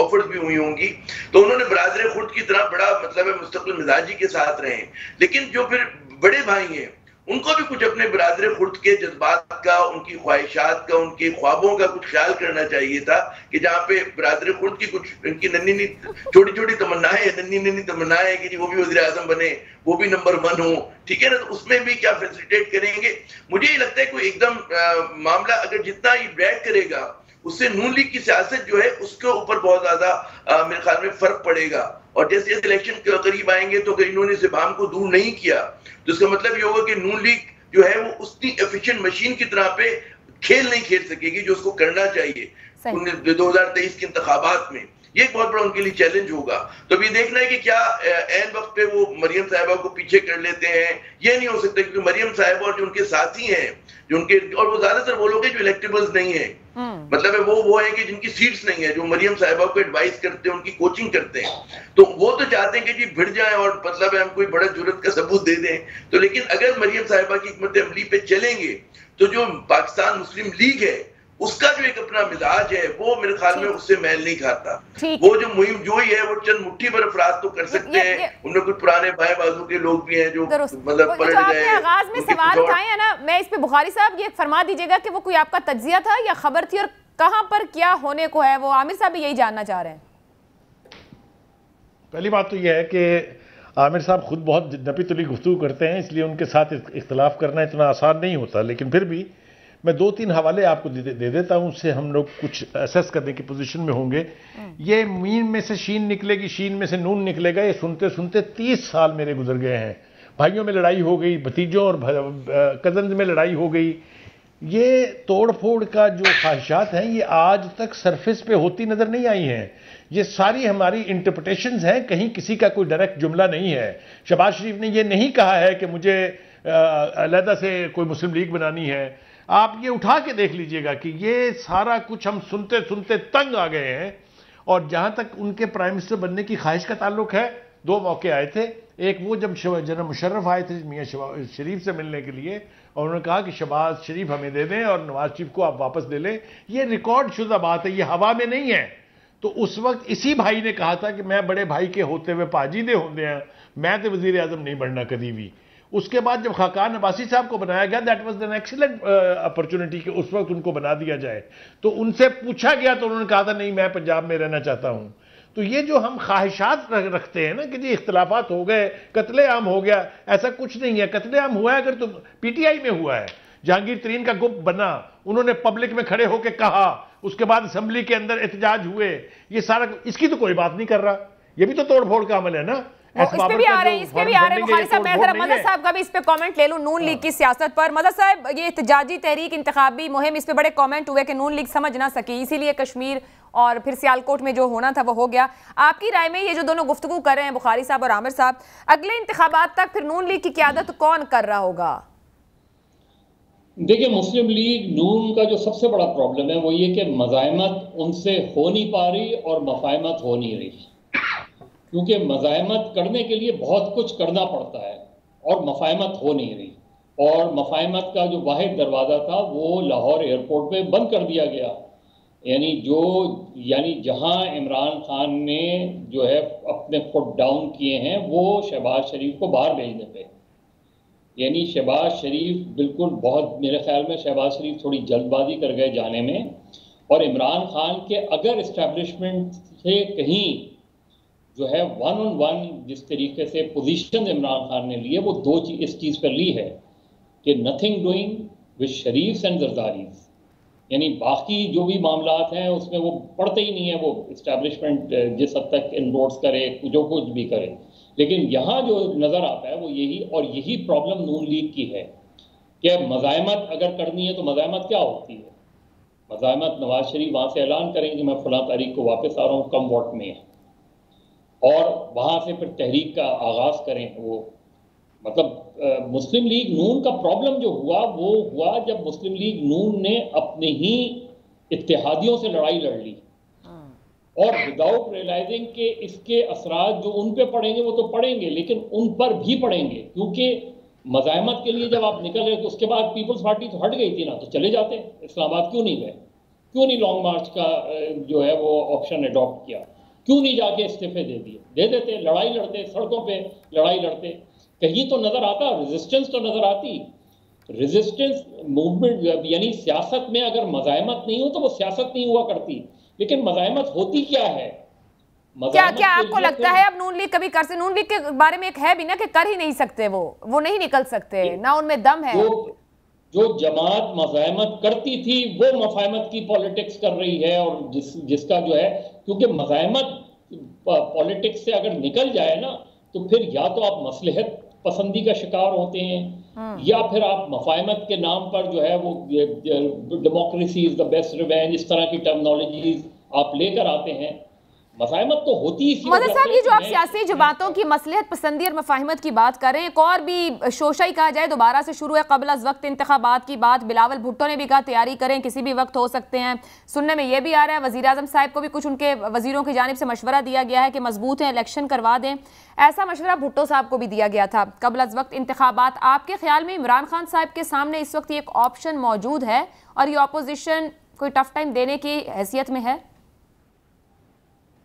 ऑफर्स भी हुई होंगी, तो उन्होंने बरादर खुर्द की तरह बड़ा मतलब है मुस्तकिल मिजाजी के साथ रहे। लेकिन जो फिर बड़े भाई हैं उनको भी कुछ अपने बरादर खुर्द के जज्बात का, उनकी ख्वाहिशात का, उनके ख्वाबों का कुछ ख्याल करना चाहिए था कि जहाँ पे बरादर खुर्द की कुछ इनकी नन्ही छोटी छोटी तमन्नाएं, नन्ही तमन्नाएं कि जी वो भी वज़ीर आज़म बने, वो भी नंबर 1 हो, ठीक है ना, तो उसमें भी क्या फैसिलिटेट करेंगे। मुझे ये लगता है कोई एकदम मामला अगर जितना ये ड्रैग करेगा उससे नून लीग की सियासत जो है उसके ऊपर बहुत ज्यादा मेरे ख्याल में फर्क पड़ेगा। और जैसे जैसे इलेक्शन के करीब आएंगे तो अगर इन्होंने ज़बान को दूर नहीं किया तो इसका मतलब ये होगा कि नून लीग जो है वो उतनी एफिशिएंट मशीन की तरह पे खेल नहीं खेल सकेगी जो उसको करना चाहिए 2023 के इंतखाबात में। ये एक बहुत बड़ा उनके लिए चैलेंज होगा। तो अभी देखना है कि क्या ऐन वक्त पे वो मरियम साहिबा को पीछे कर लेते हैं। ये नहीं हो सकता क्योंकि मरियम साहिबा और जो उनके साथी हैं, जो उनके, और वो ज्यादातर वो लोग हैं जो इलेक्टेबल्स नहीं है, मतलब है वो है कि जिनकी सीट्स नहीं है, जो मरियम साहिबा को एडवाइस करते हैं, उनकी कोचिंग करते हैं, तो वो तो चाहते हैं कि जी भिड़ जाएं और मतलब है हम कोई बड़ा जुर्रत का सबूत दे दें। तो लेकिन अगर मरियम साहिबा की हिकमत अमली पे चलेंगे तो जो पाकिस्तान मुस्लिम लीग है उसका जो एक अपना मिजाज है वो मेरे ख्याल में उससे मैल नहीं खाता। वो जो मुहिम जो ही है वो चंद मुट्ठी भर अफराद तो कर सकते हैं, उनमें कुछ पुराने बाएं बाजू के लोग भी हैं जो मतलब पलट गए। आगाज में सवाल उठाए हैं ना, मैं इस पे बुखारी साहब ये फरमा दीजिएगा कि वो कोई आपका तज्जिया था या खबर थी, और कहां पर क्या होने को है, वो आमिर साहब भी यही जानना चाह रहे हैं। पहली बात तो यह है कि आमिर साहब खुद बहुत नपी तुली गुफ्तगू करते हैं, इसलिए उनके साथ इख्तलाफ करना इतना आसान नहीं होता। लेकिन फिर भी मैं 2-3 हवाले आपको दे देता हूं, उससे हम लोग कुछ असेस करने की पोजीशन में होंगे। ये मीन में से शीन निकलेगी, शीन में से नून निकलेगा, ये सुनते सुनते 30 साल मेरे गुजर गए हैं। भाइयों में लड़ाई हो गई, भतीजों और कजन में लड़ाई हो गई। ये तोड़ फोड़ का जो ख्वाहिशात हैं ये आज तक सरफेस पे होती नजर नहीं आई हैं। ये सारी हमारी इंटरप्रिटेशंस हैं, कहीं किसी का कोई डायरेक्ट जुमला नहीं है। शहबाज शरीफ ने ये नहीं कहा है कि मुझे अलहदा से कोई मुस्लिम लीग बनानी है। आप ये उठा के देख लीजिएगा कि ये सारा कुछ हम सुनते सुनते तंग आ गए हैं। और जहां तक उनके प्राइम मिनिस्टर बनने की ख्वाहिश का ताल्लुक है, 2 मौके आए थे। एक वो जब जनरल मुशर्रफ आए थे मियां शरीफ से मिलने के लिए और उन्होंने कहा कि शहबाज शरीफ हमें दे दें और नवाज शरीफ को आप वापस ले लें। ये रिकॉर्ड शुदा बात है, ये हवा में नहीं है। तो उस वक्त इसी भाई ने कहा था कि मैं बड़े भाई के होते हुए पाजीदे होंगे हैं, मैं तो वजीर आजम नहीं बनना कभी भी। उसके बाद जब खाकान अब्बासी साहब को बनाया गया, that was an excellent opportunity कि उस वक्त उनको बना दिया जाए। तो उनसे पूछा गया तो उन्होंने कहा था नहीं मैं पंजाब में रहना चाहता हूं। तो ये जो हम ख्वाहिशात रखते हैं ना कि जी इख्तलाफात हो गए, कत्लेआम हो गया, ऐसा कुछ नहीं है। कत्लेआम हुआ है अगर तो पीटीआई में हुआ है। जहांगीर तरीन का गुप बना, उन्होंने पब्लिक में खड़े होकर कहा, उसके बाद असेंबली के अंदर एहतजाज हुए, ये सारा, इसकी तो कोई बात नहीं कर रहा। ये भी तो तोड़ फोड़ का अमल है ना। इस पे भी आ रहे हैं बुखारी साहब। मैं जरा मदद साहब का भी इस पे कमेंट ले लूं नून लीग की सियासत पर। मदद साहब, ये एहतजाजी तहरीक इंतखाबी मुहिम, इस पे बड़े कमेंट हुए कि नून लीग समझ ना सकी, इसीलिए कश्मीर और फिर सियालकोट में जो होना था वो हो गया। आपकी राय में ये जो दोनों गुफ्तगू कर रहे हैं बुखारी साहब और आमिर साहब, अगले इंतखाबात तक फिर नून लीग की क़यादत कौन कर रहा होगा? देखिए, मुस्लिम लीग नून का जो सबसे बड़ा प्रॉब्लम है वो ये कि मज़ाहमत उनसे हो नहीं पा रही और मफाहमत हो नहीं रही। क्योंकि मज़ाहमत करने के लिए बहुत कुछ करना पड़ता है और मफाहमत हो नहीं रही। और मफाहमत का जो वाहिद दरवाज़ा था वो लाहौर एयरपोर्ट पे बंद कर दिया गया। यानी जहां इमरान खान ने जो है अपने फुट डाउन किए हैं वो शहबाज शरीफ को बाहर भेजने पे। यानी शहबाज शरीफ बिल्कुल बहुत, मेरे ख्याल में शहबाज शरीफ थोड़ी जल्दबाजी कर गए जाने में। और इमरान खान के अगर इस्टेब्लिशमेंट से कहीं जो है 1-on-1 जिस तरीके से पोजीशन इमरान खान ने ली है वो दो चीज इस चीज़ पर ली है कि nothing doing with Sharif and Zardaris. यानी बाकी जो भी मामलात हैं उसमें वो पढ़ते ही नहीं है, वो इस्टेब्लिशमेंट जिस हद तक इनरोड्स करे, जो कुछ भी करे। लेकिन यहाँ जो नज़र आता है वो यही, और यही प्रॉब्लम नून लीग की है कि मज़ाहमत अगर करनी है तो मज़ाहमत क्या होती है? मज़ाहमत नवाज शरीफ वहाँ से ऐलान करेंगे मैं फलां तारीख को वापस आ रहा हूँ, कम वोट में है, और वहाँ से फिर तहरीक का आगाज़ करें। वो मतलब मुस्लिम लीग नून का प्रॉब्लम जो हुआ वो हुआ जब मुस्लिम लीग नून ने अपने ही इत्तेहादियों से लड़ाई लड़ ली और विदाउट रियलाइजिंग के इसके असरात जो उन पे पड़ेंगे वो तो पड़ेंगे, लेकिन उन पर भी पड़ेंगे, क्योंकि मज़ाहमत के लिए जब आप निकल रहे तो उसके बाद पीपल्स पार्टी तो हट गई थी ना, तो चले जाते इस्लामाबाद, क्यों नहीं गए? क्यों नहीं लॉन्ग मार्च का जो है वो ऑप्शन अडॉप्ट किया? क्यों नहीं जाके इस्तीफे दे दिए? दे देते, लड़ाई लड़ते, सड़कों पे लड़ाई लड़ते, कहीं तो नजर आता, रेजिस्टेंस तो नजर आती। रेजिस्टेंस मूवमेंट यानी सियासत में अगर मज़ाहमत नहीं हो तो वो सियासत नहीं हुआ करती, लेकिन मज़ाहमत होती क्या है? क्या आपको लगता है अब नून लीग कभी कर सकते? नून लीग के बारे में एक है भी ना कि कर ही नहीं सकते, वो नहीं निकल सकते ना, उनमें दम है। जो जमात मज़ाहमत करती थी वो मफाहमत की पॉलिटिक्स कर रही है, और जिसका जो है, क्योंकि मज़ाहमत पॉलिटिक्स से अगर निकल जाए ना तो फिर या तो आप मसलहत पसंदी का शिकार होते हैं, या फिर आप मफाहमत के नाम पर जो है वो democracy is the best revenge, इस तरह की टर्मिनोलॉजीज आप लेकर आते हैं। मफाहमत तो होती ही। मदर साहब, ये जो आप सियासी जो बातों की मसलहत पसंदी और मफाहमत की बात करें, एक और भी शोशाई कहा जाए दोबारा से शुरू है कबल अज वक्त इंतखाबात की बात। बिलावल भुट्टो ने भी कहा तैयारी करें, किसी भी वक्त हो सकते हैं। सुनने में ये भी आ रहा है वज़ीर आज़म साहब को भी कुछ उनके वजीरों की जानिब से मशवरा दिया गया है कि मजबूत है, इलेक्शन करवा दें। ऐसा मशवरा भुट्टो साहब को भी दिया गया था कबल अज वक्त इंतखाबात। आपके ख्याल में इमरान खान साहब के सामने इस वक्त एक ऑप्शन मौजूद है और ये अपोजिशन कोई टफ टाइम देने की हैसियत में है?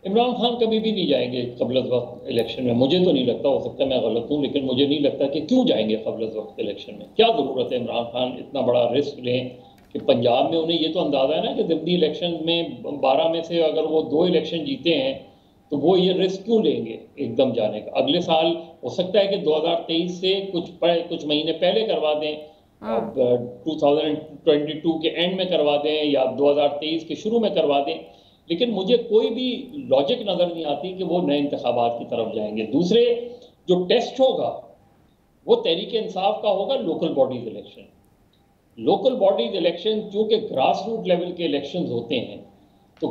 इमरान खान कभी भी नहीं जाएंगे क़ब्ल वक्त इलेक्शन में, मुझे तो नहीं लगता, हो सकता है मैं गलत हूँ, लेकिन मुझे नहीं लगता कि क्यों जाएंगे क़ब्ल वक्त इलेक्शन में। क्या ज़रूरत है इमरान खान इतना बड़ा रिस्क लें कि पंजाब में उन्हें ये तो अंदाज़ा है ना कि ज़िमनी इलेक्शन में 12 में से अगर वो 2 इलेक्शन जीते हैं तो वो ये रिस्क क्यों लेंगे एकदम जाने का? अगले साल हो सकता है कि 2023 से कुछ महीने पहले करवा दें, 2022 के एंड में करवा दें या 2023 के शुरू में करवा दें, लेकिन मुझे कोई भी लॉजिक नजर नहीं आती कि वो नए इंतखाबात की तरफ जाएंगे। दूसरे जो टेस्ट होगा वो तहरीक इंसाफ का होगा, local bodies election. Local bodies election चूंकि ग्रास रूट लेवल के इलेक्शंस होते हैं, तो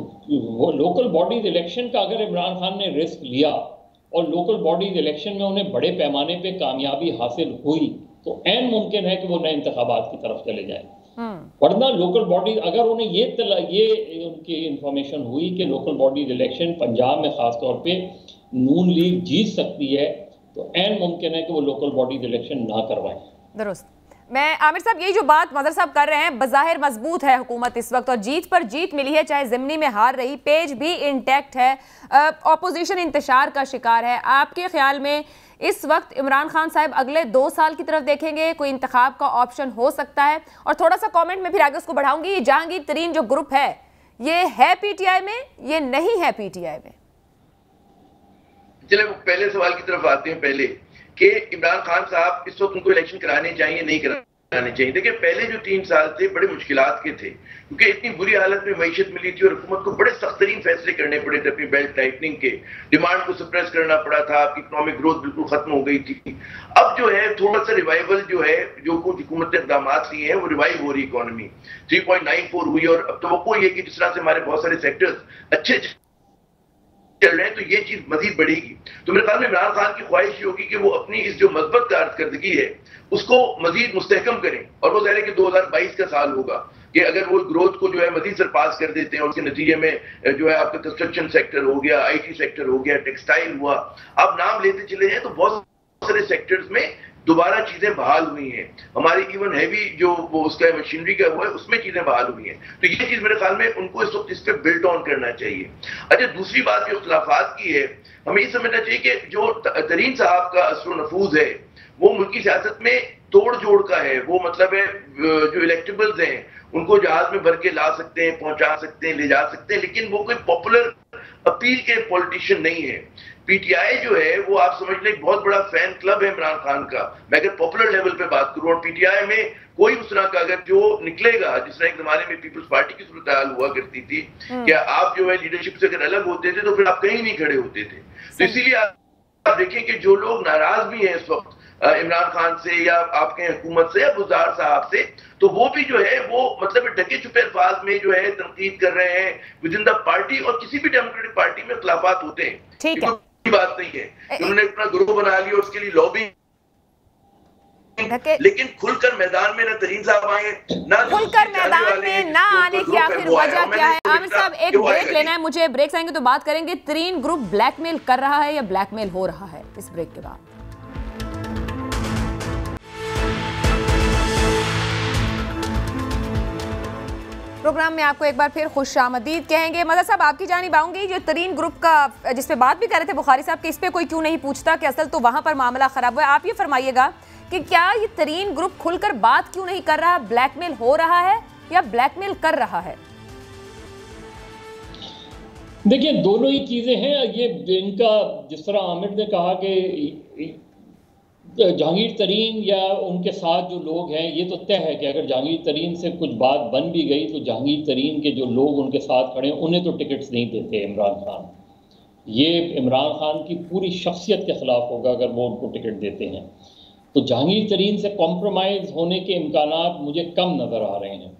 वो लोकल बॉडीज इलेक्शन का अगर इमरान खान ने रिस्क लिया और लोकल बॉडीज इलेक्शन में उन्हें बड़े पैमाने पे कामयाबी हासिल हुई तो ऐन मुमकिन है कि वो नए इंतखाबात की तरफ चले जाएं। वरना लोकल बॉडीज अगर उन्हें ये उनकी इंफॉर्मेशन हुई कि लोकल बॉडीज इलेक्शन पंजाब में खासतौर पे नून लीग जीत सकती है तो ऐन मुमकिन है कि वो लोकल बॉडीज इलेक्शन ना करवाएं। दुरुस्त। मैं आमिर साहब, यही जो बात मदर साहब कर रहे हैं, बज़ाहिर मजबूत है हुकूमत इस वक्त और जीत पर जीत मिली है, चाहे ज़िमनी में हार रही, पेज भी इंटैक्ट है, ऑपोजिशन इंतशार का शिकार है। आपके ख्याल में इस वक्त इमरान खान साहब अगले 2 साल की तरफ देखेंगे, कोई इंतखाब का ऑप्शन हो सकता है? और थोड़ा सा कमेंट में फिर आगे उसको बढ़ाऊंगी, ये जहांगीर तरीन जो ग्रुप है ये है पीटीआई में, ये नहीं है पीटीआई में? चले वो पहले सवाल की तरफ आते हैं पहले कि इमरान खान साहब इस वक्त उनको इलेक्शन कराने चाहिए नहीं कराने चाहिए। देखिए पहले जो 3 साल थे बड़े मुश्किलात के थे, क्योंकि इतनी बुरी हालत में मईशत मिली थी और हुकूमत को बड़े सख्त तरीन फैसले करने पड़े थे अपनी बेल्ट टाइटनिंग के, डिमांड को सप्रेस करना पड़ा था, आपकी इकोनॉमिक ग्रोथ बिल्कुल खत्म हो गई थी। अब जो है थोड़ा सा रिवाइवल जो है, जो कुछ हुकूमत ने इक़दाम लिए हैं वो रिवाइव हो रही, इकोनॉमी 3.94 हुई और अब तो वो ये कि जिस तरह से हमारे बहुत सारे सेक्टर्स अच्छे चल रहे हैं तो ये चीज मजीद बढ़ेगी। तो मेरे ख्याल में इमरान खान की ख्वाहिश ये होगी कि वो अपनी इस जो मजबूत कारकर्दगी है उसको मजीद मुस्तहकम करें, और वो ज़ाहिर है कि 2022 का साल होगा कि अगर वो ग्रोथ को जो है मजीद सरपास कर देते हैं और उसके नतीजे में जो है आपका कंस्ट्रक्शन सेक्टर हो गया, IT सेक्टर हो गया, टेक्सटाइल हुआ, आप नाम लेते चले जाएं तो बहुत सारे सेक्टर्स में दोबारा चीजें बहाल हुई हैं। हमारी इवन हैवी जो वो उसका मशीनरी का हुआ है उसमें चीजें बहाल हुई हैं। तो ये चीज मेरे ख्याल में उनको इस वक्त इस पर बिल्ड ऑन करना चाहिए। अच्छा, दूसरी बात जो इख्तिलाफात की है, हमें ये समझना चाहिए कि जो तरीन साहब का असर नफूज है वो मुल्की सियासत में तोड़ जोड़ का है। वो मतलब है जो इलेक्टेबल्स हैं उनको जहाज में भर के ला सकते हैं, पहुंचा सकते हैं, ले जा सकते हैं, लेकिन वो कोई पॉपुलर अपील के पॉलिटिशियन नहीं है। पीटीआई जो है वो आप समझ लें एक बहुत बड़ा फैन क्लब है इमरान खान का। मैं अगर पॉपुलर लेवल पे बात करूं, और पीटीआई में कोई उस तरह का अगर जो निकलेगा, जिस तरह एक जमाने में पीपल्स पार्टी की सूरत हाल हुआ करती थी कि आप जो है लीडरशिप से अगर अलग होते थे तो फिर आप कहीं नहीं खड़े होते थे। तो इसीलिए आप देखें कि जो लोग नाराज भी हैं इस वक्त इमरान खान से या आपके हुकूमत से या बुज़दार साहब से, तो वो भी जो है वो मतलब ढके छुपे अल्फाज में जो है तनकीद कर रहे हैं विद इन द पार्टी। और किसी भी डेमोक्रेटिक पार्टी में इख्तिलाफात होते हैं, ठीक है, बात नहीं है कि उन्होंने अपना ग्रुप बना लिया और उसके लिए लॉबी लेकिन खुलकर मैदान में ना तरीन साहब आए, ना खुलकर मैदान में ना आने की आखिर वजह क्या है? आमिर साहब एक ब्रेक लेना है मुझे, ब्रेक से आएंगे तो बात करेंगे तरीन ग्रुप ब्लैकमेल कर रहा है या ब्लैकमेल हो रहा है, इस ब्रेक के बाद। प्रोग्राम में आपको एक बार फिर खुशामदीद कहेंगे। मदर साहब आपकी जानिब आऊंगी, जो तरीन ग्रुप का जिस पे बात भी कर रहे थे बुखारी साहब कि इस पे कोई क्यों नहीं पूछता कि असल तो वहां पर मामला खराब हुआ है, आप ये फरमाइएगा कि क्या ये तरीन ग्रुप खुलकर बात क्यों नहीं कर रहा, ब्लैकमेल हो रहा है या ब्लैकमेल कर रहा है? देखिए दोनों ही चीजें हैं। ये इनका जिस तरह आमिर ने कहा कि जहांगीर तरीन या उनके साथ जो लोग हैं, ये तो तय है कि अगर जहांगीर तरीन से कुछ बात बन भी गई तो जहांगीर तरीन के जो लोग उनके साथ खड़े हैं उन्हें तो टिकट्स नहीं देते इमरान खान। ये इमरान खान की पूरी शख्सियत के खिलाफ होगा अगर वो उनको टिकट देते हैं। तो जहांगीर तरीन से कॉम्प्रोमाइज़ होने के इम्कानात मुझे कम नज़र आ रहे हैं।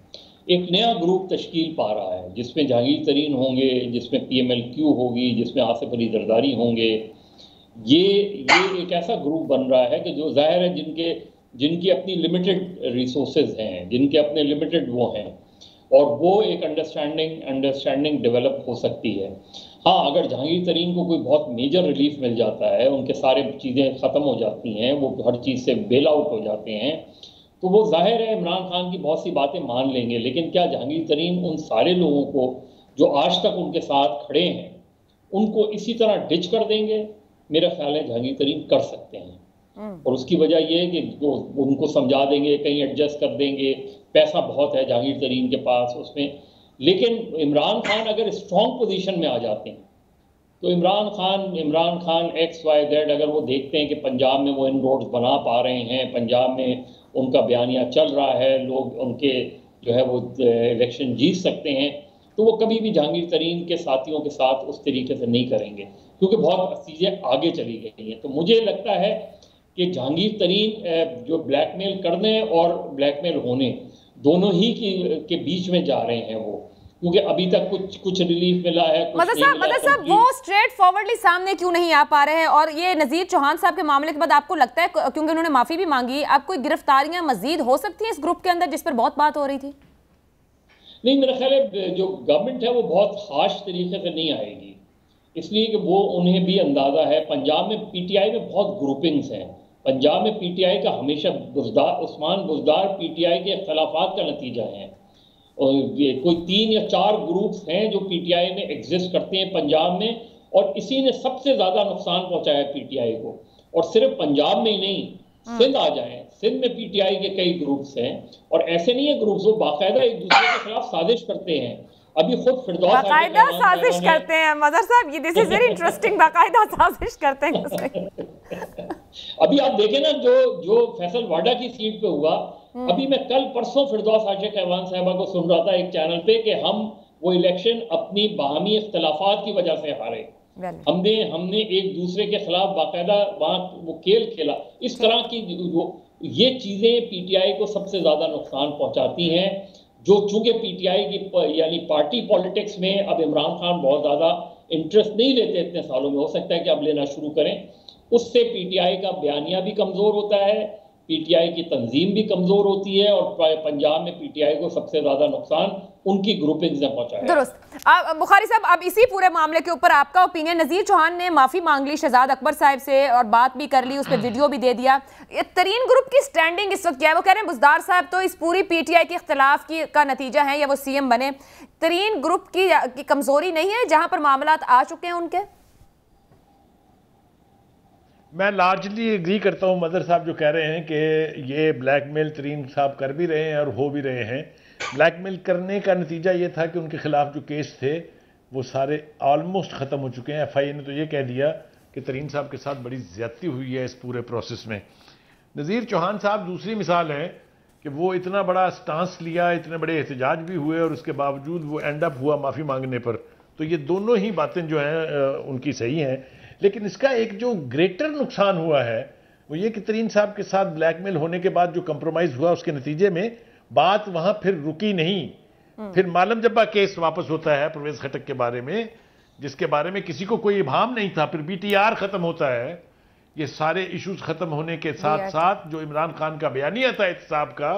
एक नया ग्रुप तश्कील पा रहा है जिसमें जहांगीर तरीन होंगे, जिसमें PMLQ होगी, जिसमें आसिफ अली जरदारी होंगे। ये एक ऐसा ग्रुप बन रहा है कि जो जाहिर है जिनकी अपनी लिमिटेड रिसोर्सेज हैं, जिनके अपने लिमिटेड वो हैं, और वो एक अंडरस्टैंडिंग डेवलप हो सकती है। हाँ, अगर जहांगीर तरीन को कोई बहुत मेजर रिलीफ मिल जाता है, उनके सारे चीज़ें ख़त्म हो जाती हैं, वो हर चीज़ से बेल आउट हो जाते हैं, तो वो जाहिर है इमरान खान की बहुत सी बातें मान लेंगे। लेकिन क्या जहांगीर तरीन उन सारे लोगों को जो आज तक उनके साथ खड़े हैं उनको इसी तरह डिच कर देंगे? मेरा ख्याल है जहांगीर तरीन कर सकते हैं, और उसकी वजह यह है कि उनको समझा देंगे, कहीं एडजस्ट कर देंगे, पैसा बहुत है जहांगीर तरीन के पास उसमें। लेकिन इमरान खान अगर स्ट्रॉन्ग पोजीशन में आ जाते हैं तो इमरान खान XYZ अगर वो देखते हैं कि पंजाब में वो इन रोड्स बना पा रहे हैं, पंजाब में उनका बयानिया चल रहा है, लोग उनके जो है वो इलेक्शन जीत सकते हैं, तो वो कभी भी जहांगीर तरीन के साथियों के साथ उस तरीके से नहीं करेंगे, क्योंकि बहुत चीज़ें आगे चली गई हैं। तो मुझे लगता है कि जहांगीर तरीन जो ब्लैकमेल करने और ब्लैकमेल होने दोनों ही के बीच में जा रहे हैं वो, क्योंकि अभी तक कुछ रिलीफ मिला है। मदर साहब वो स्ट्रेट फॉरवर्डली सामने क्यों नहीं आ पा रहे हैं? और ये नज़ीर चौहान साहब के मामले के बाद आपको लगता है, क्योंकि उन्होंने माफ़ी भी मांगी, अब कोई गिरफ्तारियां मजीद हो सकती हैं इस ग्रुप के अंदर जिस पर बहुत बात हो रही थी? नहीं, मेरा ख्याल है जो गवर्नमेंट है वो बहुत हाश तरीके से नहीं आएगी, इसलिए कि वो उन्हें भी अंदाज़ा है। पंजाब में PTI में बहुत ग्रुपिंग्स हैं। पंजाब में PTI का हमेशा उस्मान बुज़दार PTI के इख्तलाफात का नतीजा है, और ये कोई 3 या 4 ग्रुप्स हैं जो PTI में एग्जिस्ट करते हैं पंजाब में, और इसी ने सबसे ज़्यादा नुकसान पहुंचाया PTI को। और सिर्फ पंजाब में ही नहीं, सिंध आ जाए, सिंध में PTI के कई ग्रुप्स हैं, और ऐसे नहीं है ग्रुप्स, वो बाकायदा एक दूसरे के खिलाफ साजिश करते हैं। अभी खुद फिरदौस बाकायदा साजिश करते हैं मदर साहब, ये दिस इज वेरी इंटरेस्टिंग, बाकायदा साजिश करते हैं। अभी आप देखें ना जो फैसल वाडा की सीट पे हुआ, अभी मैं कल परसों फिरदौस आशिक अहवान साहबा को सुन रहा था एक चैनल पे कि हम वो इलेक्शन अपनी बाहमी इख्तलाफात की वजह से हारे, हमने एक दूसरे के खिलाफ बाकायदा वहाँ वो खेल खेला। इस तरह की ये चीजें PTI को सबसे ज्यादा नुकसान पहुंचाती हैं, जो चूंकि PTI की यानी पार्टी पॉलिटिक्स में अब इमरान खान बहुत ज्यादा इंटरेस्ट नहीं लेते इतने सालों में, हो सकता है कि अब लेना शुरू करें, उससे PTI का बयानिया भी कमजोर होता है, PTI की तंजीम भी कमजोर होती है, और पंजाब में PTI को सबसे ज्यादा नुकसान उनकी ग्रुपिंग ने पहुंचाया। दुरुस्त। बुखारी साहब, अब इसी पूरे मामले के ऊपर आपका ओपिनियन। नज़ीर चौहान ने माफी मांग ली शहजाद अकबर साहब से और बात भी कर ली, उस पर वीडियो भी दे दिया। तरीन ग्रुप की स्टैंडिंग इस वक्त क्या है? वो कह रहे हैं बुज़दार साहब तो इस पूरी PTI के इख्तलाफ का नतीजा है या वो CM बने, तरीन ग्रुप की कमजोरी नहीं है जहां पर मामलात आ चुके हैं उनके? मैं लार्जली एग्री करता हूं मदर साहब जो कह रहे हैं कि ये ब्लैकमेल तरीन साहब कर भी रहे हैं और हो भी रहे हैं। ब्लैकमेल करने का नतीजा ये था कि उनके खिलाफ जो केस थे वो सारे ऑलमोस्ट ख़त्म हो चुके हैं। FIA ने तो ये कह दिया कि तरीन साहब के साथ बड़ी ज़्यादती हुई है इस पूरे प्रोसेस में। नज़ीर चौहान साहब दूसरी मिसाल है कि वो इतना बड़ा स्टांस लिया, इतने बड़े एहतजाज भी हुए, और उसके बावजूद वो एंड अप हुआ माफ़ी मांगने पर। तो ये दोनों ही बातें जो हैं उनकी सही हैं, लेकिन इसका एक जो ग्रेटर नुकसान हुआ है वो ये कि तरीन साहब के साथ ब्लैकमेल होने के बाद जो कंप्रोमाइज़ हुआ उसके नतीजे में बात वहां फिर रुकी नहीं। फिर मालम जब्बा केस वापस होता है परवेज खटक के बारे में, जिसके बारे में किसी को कोई इबाम नहीं था, फिर BTR खत्म होता है, ये सारे इश्यूज खत्म होने के साथ साथ जो इमरान खान का बयानिया था एहतसाब का,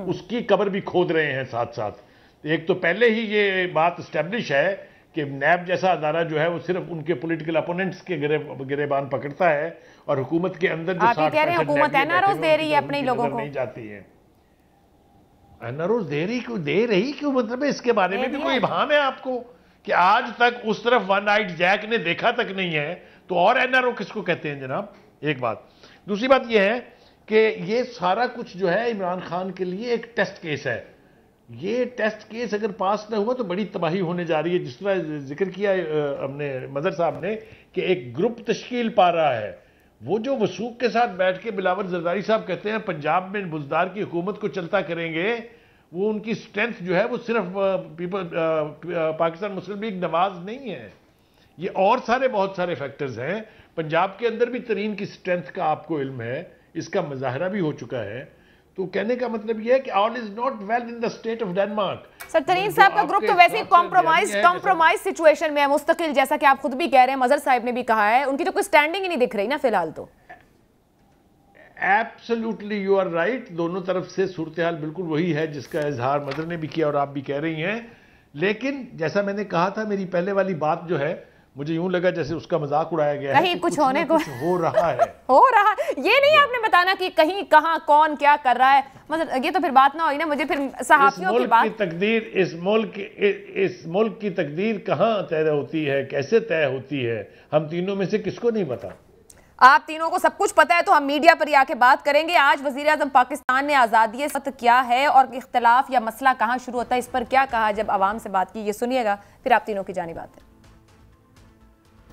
उसकी कब्र भी खोद रहे हैं साथ साथ। एक तो पहले ही ये बात स्टैब्लिश है कि नैब जैसा अदारा जो है वो सिर्फ उनके पॉलिटिकल अपोनेंट्स के गिरेबान पकड़ता है और हुकूमत के अंदर जो आप ये कह रहे हैं हुकूमत एनआरओज दे रही है अपने लोगों को, नहीं जाती है। एनआरओज दे रही क्यों मतलब है, इसके बारे में भी कोई इबाम है आपको कि आज तक उस तरफ वन आइड जैक ने देखा तक नहीं है, तो और एनआरओ किसको कहते हैं जनाब? एक बात। दूसरी बात यह है कि ये सारा कुछ जो है इमरान खान के लिए एक टेस्ट केस है। ये टेस्ट केस अगर पास ना हुआ तो बड़ी तबाही होने जा रही है। जिस तरह जिक्र किया हमने मदर साहब ने कि एक ग्रुप तश्कील पा रहा है, वो जो वसूख के साथ बैठ के बिलावल जरदारी साहब कहते हैं पंजाब में बुजदार की हुकूमत को चलता करेंगे, वो उनकी स्ट्रेंथ जो है वो सिर्फ पाकिस्तान मुस्लिम लीग नवाज नहीं है, ये और सारे बहुत सारे फैक्टर्स हैं। पंजाब के अंदर भी तरीन की स्ट्रेंथ का आपको इल्म है, इसका मुजाहरा भी हो चुका है। तो कहने का मतलब यह है कि all is not well in the state of Denmark. Sir तरीन साहब का ग्रुप तो वैसे ही कॉम्प्रोमाइज सिचुएशन में है, मुस्तकिल, जैसा कि आप खुद भी कह रहे हैं, मजहर साहब ने भी कहा है, उनकी तो कोई स्टैंडिंग ही नहीं दिख रही ना फिलहाल। तो एब्सोल्युटली यू आर राइट, दोनों तरफ से सूरत हाल बिल्कुल वही है जिसका इजहार मदर ने भी किया और आप भी कह रही हैं। लेकिन जैसा मैंने कहा था, मेरी पहले वाली बात जो है, मुझे यूं लगा जैसे उसका मजाक उड़ाया गया है, कुछ होने को हो रहा है हो रहा ये नहीं आपने बताना कि कहीं कहां कौन क्या कर रहा है, मतलब ये तो फिर बात ना हुई ना। मुझे फिर सहाफियों की बात, तकदीर इस मुल्क की तकदीर कहां तय होती है, कैसे तय होती है, हम तीनों में से किसको नहीं पता? आप तीनों को सब कुछ पता है, तो हम मीडिया पर ही आके बात करेंगे। आज वजीर आजम पाकिस्तान ने आज़ादी सत क्या है और इख्तलाफ या मसला कहाँ शुरू होता है, इस पर क्या कहा जब आवाम से बात की, ये सुनिएगा, फिर आप तीनों की जानी बात है।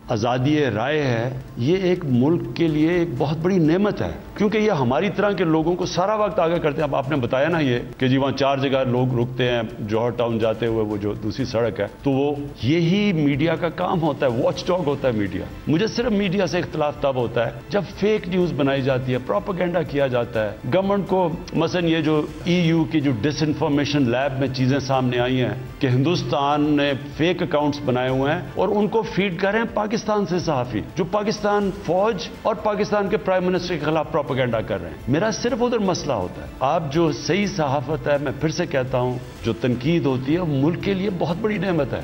आज़ादी राय है, ये एक मुल्क के लिए एक बहुत बड़ी नेमत है, क्योंकि ये हमारी तरह के लोगों को सारा वक्त आगे करते हैं। अब आपने बताया ना ये कि जी वहाँ 4 जगह लोग रुकते हैं जौहर टाउन जाते हुए, वो जो दूसरी सड़क है, तो वो यही मीडिया का काम होता है, वॉच डॉग होता है मीडिया। मुझे सिर्फ मीडिया से इख्तलाफ तब होता है जब फेक न्यूज़ बनाई जाती है, प्रोपेगेंडा किया जाता है। गवर्नमेंट को मसलन ये जो EU की जो डिसइंफॉर्मेशन लैब में चीज़ें सामने आई हैं कि हिंदुस्तान ने फेक अकाउंट्स बनाए हुए हैं और उनको फीड कर रहे हैं पाकिस्तान से सहाफ़ी, जो पाकिस्तान फौज और पाकिस्तान के प्राइम मिनिस्टर के खिलाफ प्रोपेगेंडा कर रहे हैं। मेरा सिर्फ उधर मसला होता है, आप जो सही सहाफत है, मैं फिर से कहता हूं, जो तनकीद होती है मुल्क के लिए बहुत बड़ी नेमत है।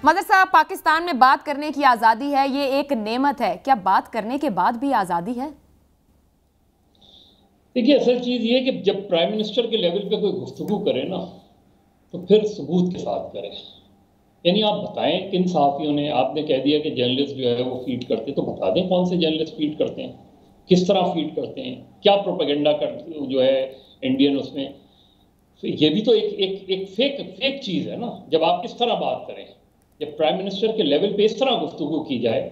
मदर साहब, पाकिस्तान में बात करने की आज़ादी है, ये एक नेमत है, क्या बात करने के बाद भी आज़ादी है? देखिए, असल चीज़ ये है कि जब प्राइम मिनिस्टर के लेवल पे कोई गुफ्तगू करे ना, तो फिर सबूत के साथ करें। यानी आप बताएं किन सहाफ़ियों ने, आपने कह दिया कि जर्नलिस्ट जो है वो फीड करते, तो बता दें कौन से जर्नलिस्ट फीड करते हैं, किस तरह फीड करते हैं, क्या प्रोपेगेंडा कर जो है इंडियन उसमें। तो ये भी तो एक फेक चीज़ है ना। जब आप इस तरह बात करें, जब प्राइम मिनिस्टर के लेवल पे इस तरह गुफ्तगू की जाए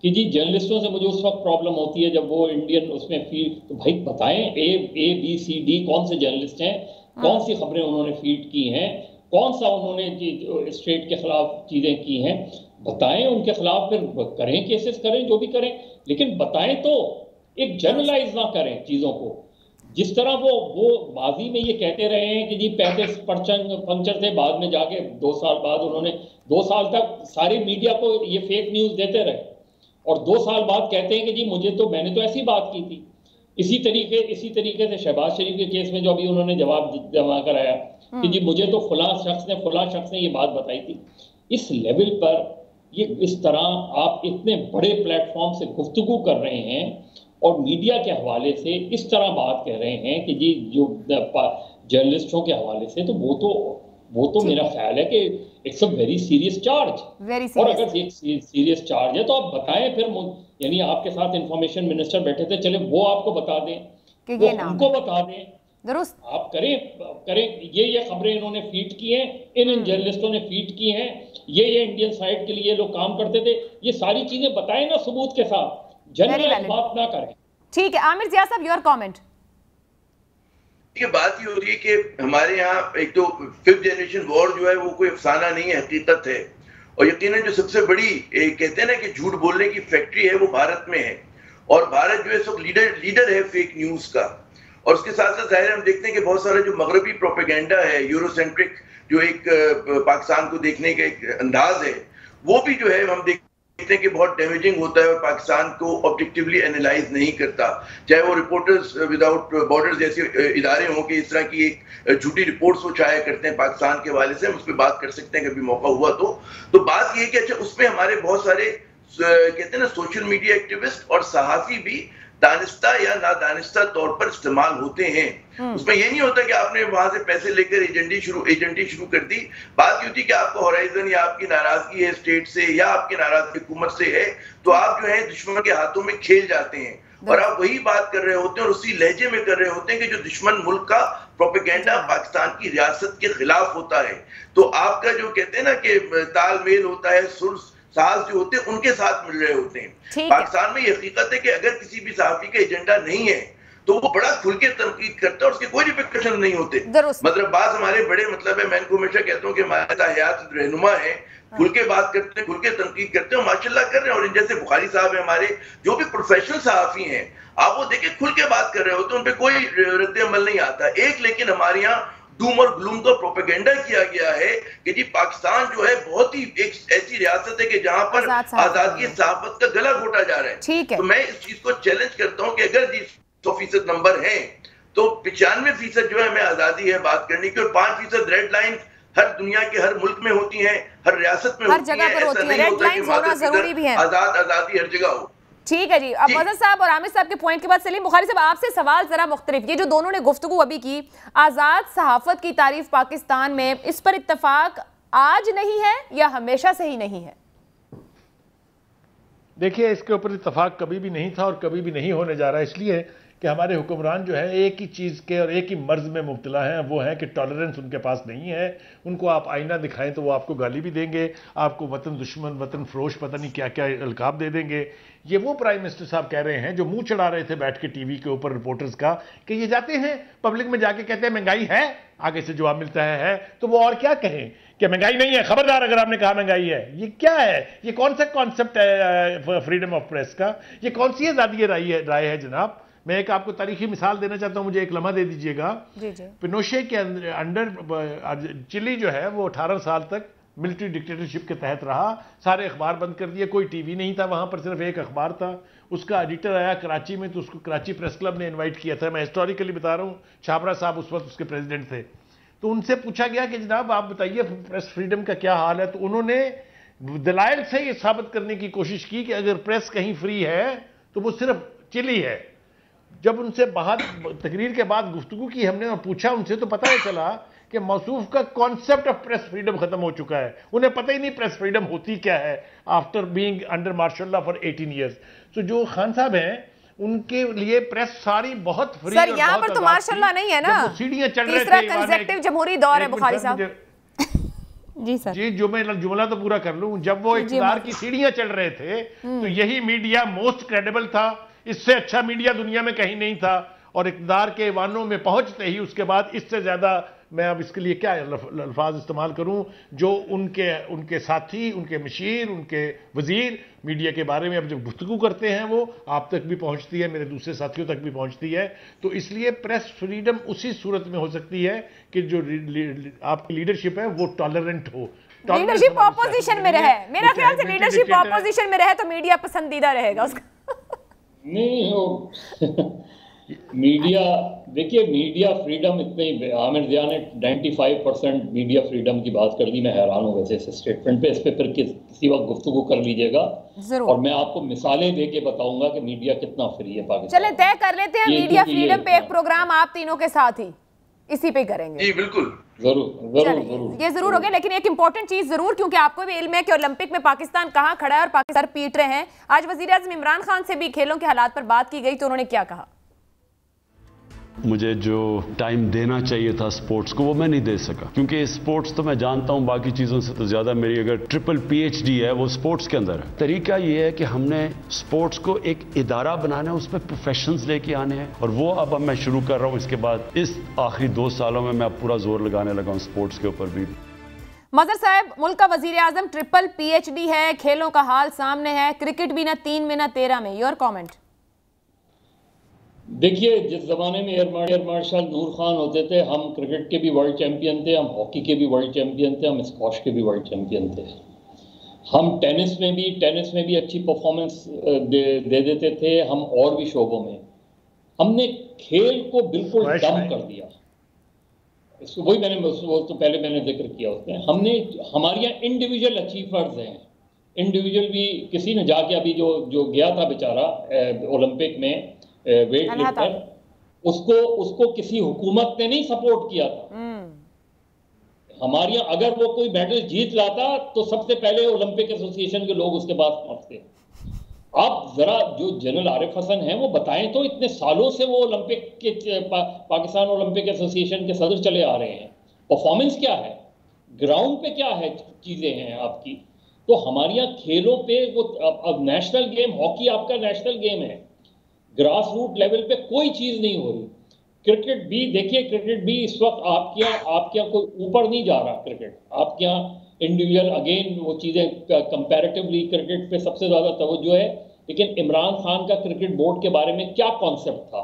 कि जी जर्नलिस्टों से मुझे उस वक्त प्रॉब्लम होती है जब वो इंडियन उसमें फीड, तो भाई बताएं A B C D कौन से जर्नलिस्ट हैं, कौन सी खबरें उन्होंने फीड की हैं, कौन सा उन्होंने स्टेट के खिलाफ चीज़ें की हैं, बताएं, उनके खिलाफ फिर करें केसेस, करें जो भी करें, लेकिन बताएं तो एक जनरलाइज ना करें चीज़ों को। जिस तरह वो माजी में ये कहते रहे हैं कि जी 35 पंक्चर थे, बाद में जाके 2 साल बाद उन्होंने 2 साल तक सारे मीडिया को ये फेक न्यूज़ देते रहे और 2 साल बाद कहते हैं कि जी मैंने तो ऐसी बात की थी। इसी तरीके से शहबाज शरीफ के केस में जो अभी उन्होंने जवाब जमा कराया कि जी मुझे तो फलां शख्स ने ये बात बताई थी। इस लेवल पर ये इस तरह आप इतने बड़े प्लेटफॉर्म से गुफ्तगू कर रहे हैं और मीडिया के हवाले से इस तरह बात कह रहे हैं कि जी जो जर्नलिस्टों के हवाले से, तो वो तो मेरा ख्याल है कि it's a very serious charge. और अगर एक सीरियस चार्ज है तो आप बताएं फिर, यानी आपके साथ इंफॉर्मेशन मिनिस्टर बैठे थे, चले वो आपको बता दें, वो हमको बता दें, दुरुस्त आप करें ये खबरें इन्होंने फीड की हैं, इन जर्नलिस्टों ने फीड की हैं, ये इंडियन साइड के लिए लोग काम करते थे, ये सारी चीजें बताएं ना सबूत के साथ, जनरल बात ना करें। ठीक है, आमिर जिया साहब, योर कमेंट। ये बात ये हो रही है कि हमारे यहाँ एक तो 5th जनरेशन वॉर जो है वो कोई अफसाना नहीं है, हकीकत है। और यकीनन जो सबसे बड़ी कहते हैं ना कि झूठ बोलने की फैक्ट्री है वो भारत में है, और भारत जो है सब लीडर है फेक न्यूज का। और उसके साथ साथ जाहिर हम देखते हैं कि बहुत सारा जो मगरबी प्रोपेगेंडा है, यूरोसेंट्रिक जो एक पाकिस्तान को देखने का एक अंदाज है, वो भी जो है हम देखते देखते हैं कि बहुत डैमेजिंग होता है और पाकिस्तान को ऑब्जेक्टिवली एनालाइज नहीं करता, चाहे वो रिपोर्टर्स विदाउट बॉर्डर्स जैसे इदारे हों कि इस तरह की एक झूठी रिपोर्ट्स वो शाया करते हैं पाकिस्तान के हवाले से, हम उस पर बात कर सकते हैं कभी मौका हुआ तो बात ये है कि अच्छा उसमें हमारे बहुत सारे कहते हैं ना सोशल मीडिया एक्टिविस्ट और सहाफी भी दानिस्ता या नादानिस्ता तौर पर इस्तेमाल होते हैं। उसमें ये नहीं होता कि आपने वहां से पैसे लेकर एजेंटी शुरू कर दी। बात ये होती है कि आपको होराइजन या आपकी नाराजगी है स्टेट से या आपकी नाराजगी हुकूमत से है, तो आप जो है दुश्मन के हाथों में खेल जाते हैं और आप वही बात कर रहे होते हैं और उसी लहजे में कर रहे होते हैं कि जो दुश्मन मुल्क का प्रोपेगेंडा पाकिस्तान की रियासत के खिलाफ होता है। तो आपका जो कहते हैं ना कि तालमेल होता है, सुर साहस जो होते हैं उनके साथ मिल रहे होते हैं। पाकिस्तान में ये हकीकत है कि अगर किसी भी सहाफी का एजेंडा नहीं है तो वो बड़ा खुल के तनकीद करता है और उसके कोई रिपरकशन नहीं होते। मतलब बात हमारे बड़े मतलब है, मैं इनको हमेशा कहता हूँ कि हमारे ताहियात रहनुमा है, खुल के बात करते हैं, खुल के तनकीद करते हैं, माशाल्लाह कर रहे हैं। और जैसे बुखारी साहब है हमारे, जो भी प्रोफेशनल सहाफी हैं, आप वो देखें खुल के बात कर रहे होते हैं, उन पर कोई रद्द अमल नहीं आता एक। लेकिन हमारे यहाँ डूम और ग्लूम का प्रोपेगेंडा किया गया है कि जी पाकिस्तान जो है बहुत ही एक ऐसी रियासत है कि जहां पर आजादी सहाफत का गला घोटा जा रहा है। तो मैं इस चीज को चैलेंज करता हूं कि अगर जी 100% नंबर है तो 95% जो है हमें आजादी है बात करने की, और 5% रेड लाइन हर दुनिया के हर मुल्क में होती है, हर रियासत में होती है, ऐसा नहीं होता कि आजादी हर जगह हो। ठीक है जी। अब मजहर साहब और आमिर साहब के पॉइंट के बाद सलीम बुखारी साहब आपसे सवाल जरा मुख्तलिफ, ये जो दोनों ने गुफ्तगू अभी की आजाद सहाफत की तारीफ पाकिस्तान में, इस पर इत्तेफाक आज नहीं है या हमेशा से ही नहीं है? देखिए इसके ऊपर इत्तेफाक कभी भी नहीं था और कभी भी नहीं होने जा रहा है, इसलिए कि हमारे हुक्मरान जो है एक ही चीज़ के और एक ही मर्ज में मुब्तला हैं, वो है कि टॉलरेंस उनके पास नहीं है। उनको आप आईना दिखाएं तो वो आपको गाली भी देंगे, आपको वतन दुश्मन, वतन फरोश, पता नहीं क्या क्या अलकाब दे देंगे। ये वो प्राइम मिनिस्टर साहब कह रहे हैं जो मुंह चढ़ा रहे थे बैठ के टीवी के ऊपर रिपोर्टर्स का कि ये जाते हैं पब्लिक में जाके कहते हैं महंगाई है, आगे से जवाब मिलता है तो वो और क्या कहें कि महंगाई नहीं है, खबरदार अगर आपने कहा महंगाई है। ये क्या है? ये कौन सा कॉन्सेप्ट है फ्रीडम ऑफ प्रेस का? ये कौन सी आज़ादी राय है जनाब? मैं एक आपको तारीखी मिसाल देना चाहता हूं, मुझे एक लम्हा दे दीजिएगा। पिनोशे के अंडर चिली जो है वो 18 साल तक मिलिट्री डिक्टेटरशिप के तहत रहा, सारे अखबार बंद कर दिए, कोई टीवी नहीं था वहां पर, सिर्फ एक अखबार था। उसका एडिटर आया कराची में तो उसको कराची प्रेस क्लब ने इनवाइट किया था, मैं हिस्टोरिकली बता रहा हूं, छाबरा साहब उस वक्त उसके प्रेसिडेंट थे। तो उनसे पूछा गया कि जनाब आप बताइए प्रेस फ्रीडम का क्या हाल है, तो उन्होंने दलाइल से ये साबित करने की कोशिश की कि अगर प्रेस कहीं फ्री है तो वो सिर्फ चिली है। जब उनसे तकरीर के बाद गुफ्तगू की हमने और पूछा उनसे तो पता चला कि मौसूफ का कॉन्सेप्ट ऑफ प्रेस फ्रीडम खत्म हो चुका है, उन्हें पता ही नहीं प्रेस फ्रीडम होती क्या है after being under martial law for 18 years. तो जो खान साहब हैं उनके लिए प्रेस सारी बहुत फ्री। सर यहाँ पर तो मार्शल लॉ नहीं है ना, सीढ़ियां चढ़ रहे थे, तीसरा कंसेक्टिव जमहूरी दौर है बुखारी साहब। जी सर जी, जो मैं जुमला तो पूरा कर लूं, जब वो इक़्तिदार की सीढ़ियां चढ़ रहे थे तो यही मीडिया मोस्ट क्रेडिबल था, इससे अच्छा मीडिया दुनिया में कहीं नहीं था। और इक़्तिदार के वानों में पहुंचते ही उसके बाद इससे ज्यादा मैं अब इसके लिए क्या अल्फाज इस्तेमाल करूं, जो उनके साथी, उनके मशीर, उनके वजीर मीडिया के बारे में अब जब गुफ्तगू करते हैं वो आप तक भी पहुंचती है, मेरे दूसरे साथियों तक भी पहुंचती है। तो इसलिए प्रेस फ्रीडम उसी सूरत में हो सकती है कि जो आपकी लीडरशिप है वो टॉलरेंट हो, लीडरशिप ऑपोजिशन में रहे। मेरा ख्याल से लीडरशिप ऑपोजिशन में रहे तो मीडिया पसंदीदा रहेगा उसका। नहीं हो मीडिया, देखिए मीडिया फ्रीडम इतने ही, आमिर ज़िया ने 95% मीडिया फ्रीडम की बात कर दी। मैं हैरान हूँ वैसे इस स्टेटमेंट पे, इस पे फिर किसी वक्त गुफ्तगू कर लीजिएगा और मैं आपको मिसालें दे के बताऊंगा कि मीडिया कितना फ्री है पाकिस्तान। चले तय कर लेते हैं मीडिया फ्रीडम पे एक प्रोग्राम आप तीनों के साथ ही इसी पे करेंगे। जी बिल्कुल, जरूर ये जरूर हो गया। लेकिन एक इंपॉर्टेंट चीज जरूर, क्योंकि आपको भी इल्म है कि ओलंपिक में पाकिस्तान कहाँ खड़ा है और पाकिस्तान पीट रहे हैं। आज वजीर आज़म इमरान खान से भी खेलों के हालात पर बात की गई तो उन्होंने क्या कहा? मुझे जो टाइम देना चाहिए था स्पोर्ट्स को वो मैं नहीं दे सका, क्योंकि स्पोर्ट्स तो मैं जानता हूं बाकी चीज़ों से तो ज़्यादा मेरी अगर ट्रिपल PhD है वो स्पोर्ट्स के अंदर है। तरीका ये है कि हमने स्पोर्ट्स को एक इदारा बनाना है, उस पर प्रोफेशनल्स लेके आने हैं और वो अब मैं शुरू कर रहा हूँ। इसके बाद इस आखिरी 2 सालों में मैं अब पूरा जोर लगाने लगा हूँ स्पोर्ट्स के ऊपर भी। मजहर साहब, मुल्क का वजीर आजम ट्रिपल PhD है, खेलों का हाल सामने है, क्रिकेट भी ना 3 में ना 13 में, योर कॉमेंट? देखिए, जिस ज़माने में एयर मार्शल नूर खान होते थे, हम क्रिकेट के भी वर्ल्ड चैंपियन थे, हम हॉकी के भी वर्ल्ड चैंपियन थे, हम स्क्वॉश के भी वर्ल्ड चैंपियन थे। हम टेनिस में भी अच्छी परफॉर्मेंस दे देते थे, हम और भी शोबों में। हमने खेल को बिल्कुल डम कर दिया। वही तो पहले मैंने जिक्र किया उसमें। हमने हमारे यहाँ इंडिविजुअल अचीवर्स हैं, इंडिविजुअल भी। किसी ने जाके अभी जो गया था बेचारा ओलंपिक में वेट लिफ्टर, उसको किसी हुकूमत ने नहीं सपोर्ट किया था। हमारे यहाँ अगर वो कोई मेडल जीत लाता तो सबसे पहले ओलंपिक एसोसिएशन के लोग उसके पास पहुंचते। आप जरा जो जनरल आरिफ हसन हैं वो बताएं तो, इतने सालों से वो ओलंपिक के पाकिस्तान ओलंपिक एसोसिएशन के सदर चले आ रहे हैं, परफॉर्मेंस क्या है, ग्राउंड पे क्या है, चीजें हैं आपकी। तो हमारे यहाँ खेलों पे वो अब नेशनल गेम, हॉकी आपका नेशनल गेम है, ग्रास रूट लेवल पे कोई चीज नहीं हो रही। क्रिकेट भी देखिए, क्रिकेट भी इस वक्त आपके यहाँ कोई ऊपर नहीं जा रहा। क्रिकेट आपके यहाँ इंडिविजुअल, अगेन वो चीजें कंपैरेटिवली क्रिकेट पे सबसे ज्यादा तवज्जो है। लेकिन इमरान खान का क्रिकेट बोर्ड के बारे में क्या कॉन्सेप्ट था?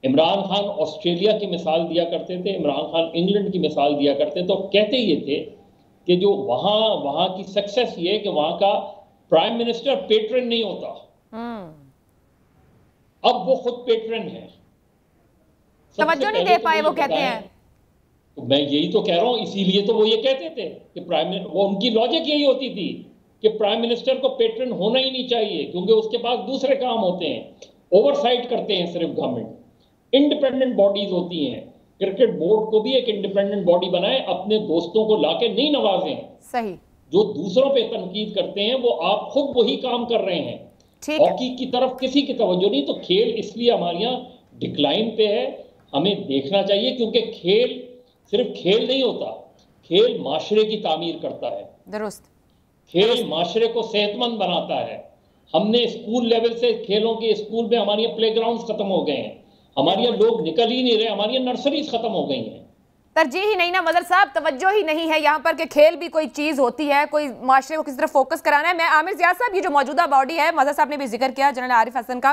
इमरान खान ऑस्ट्रेलिया की मिसाल दिया करते थे, इमरान खान इंग्लैंड की मिसाल दिया करते थे, तो कहते ये थे कि जो वहां की सक्सेस ये कि वहां का प्राइम मिनिस्टर पेट्रन नहीं होता, अब वो खुद पेट्रन है। तवज्जो नहीं दे पाए वो कहते हैं। तो मैं यही तो कह रहा हूं, इसीलिए तो वो ये कहते थे कि वो उनकी लॉजिक यही होती थी कि प्राइम मिनिस्टर को पेट्रन होना ही नहीं चाहिए, क्योंकि उसके पास दूसरे काम होते हैं, ओवरसाइट करते हैं सिर्फ गवर्नमेंट। इंडिपेंडेंट बॉडीज होती हैं, क्रिकेट बोर्ड को भी एक इंडिपेंडेंट बॉडी बनाए, अपने दोस्तों को लाके नहीं नवाजें। सही, जो दूसरों पे तनकीद करते हैं वो आप खुद वही काम कर रहे हैं। हॉकी की तरफ किसी की तवज्जो नहीं। तो खेल इसलिए हमारे यहाँ डिक्लाइन पे है, हमें देखना चाहिए, क्योंकि खेल सिर्फ खेल नहीं होता, खेल माशरे की तामीर करता है। दुरुस्त, खेल माशरे को सेहतमंद बनाता है। हमने स्कूल लेवल से खेलों के, स्कूल में हमारे यहाँ प्ले ग्राउंड खत्म हो गए हैं, हमारे यहाँ लोग निकल ही नहीं रहे, हमारी यहाँ नर्सरीज खत्म हो गई हैं। तरजीह ही नहीं ना मदर साहब, तवज्जो ही नहीं है यहाँ पर कि खेल भी कोई चीज़ होती है, कोई माशरे को किसी तरह फोकस कराना है। मैं आमिर ज़ियाद साहब, ये जो मौजूदा बॉडी है, मदर साहब ने भी जिक्र किया जनरल आरिफ हसन का,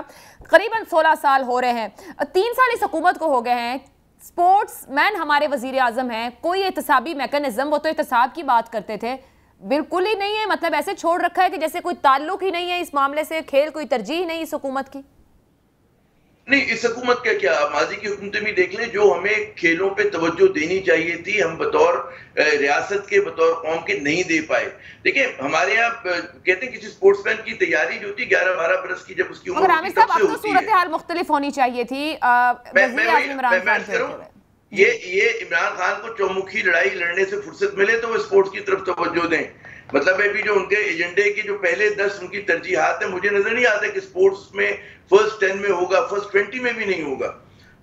करीबन 16 साल हो रहे हैं, 3 साल इस हुकूमत को हो गए हैं। स्पोर्ट्स मैन हमारे वजीर आजम हैं, कोई एहतसाबी मैकेनिज्म, वो तो एहतसाब की बात करते थे, बिल्कुल ही नहीं है। मतलब ऐसे छोड़ रखा है कि जैसे कोई ताल्लुक ही नहीं है इस मामले से, खेल कोई तरजीह नहीं इस हुकूमत की। नहीं, इस हुकूमत का क्या, माजी की हुकूमतें भी देख लें, जो हमें खेलों पे तवज्जो देनी चाहिए थी, हम बतौर रियासत के, बतौर कौम के नहीं दे पाए। देखिए हमारे यहाँ कहते हैं किसी स्पोर्ट्समैन की तैयारी जो होती है 11-12 बरस की, जब उसकी उम्र होती है, तब से होती है। सूरत हाल मुख्तलिफ होनी चाहिए थी। ये इमरान खान को चौमुखी लड़ाई लड़ने से फुर्सत मिले तो वो स्पोर्ट्स की तरफ तवज्जो दें। मतलब है भी जो उनके एजेंडे की जो पहले 10 उनकी तरजीहात है, मुझे नजर नहीं आता कि स्पोर्ट्स में फर्स्ट 10 में होगा, फर्स्ट 20 में भी नहीं होगा।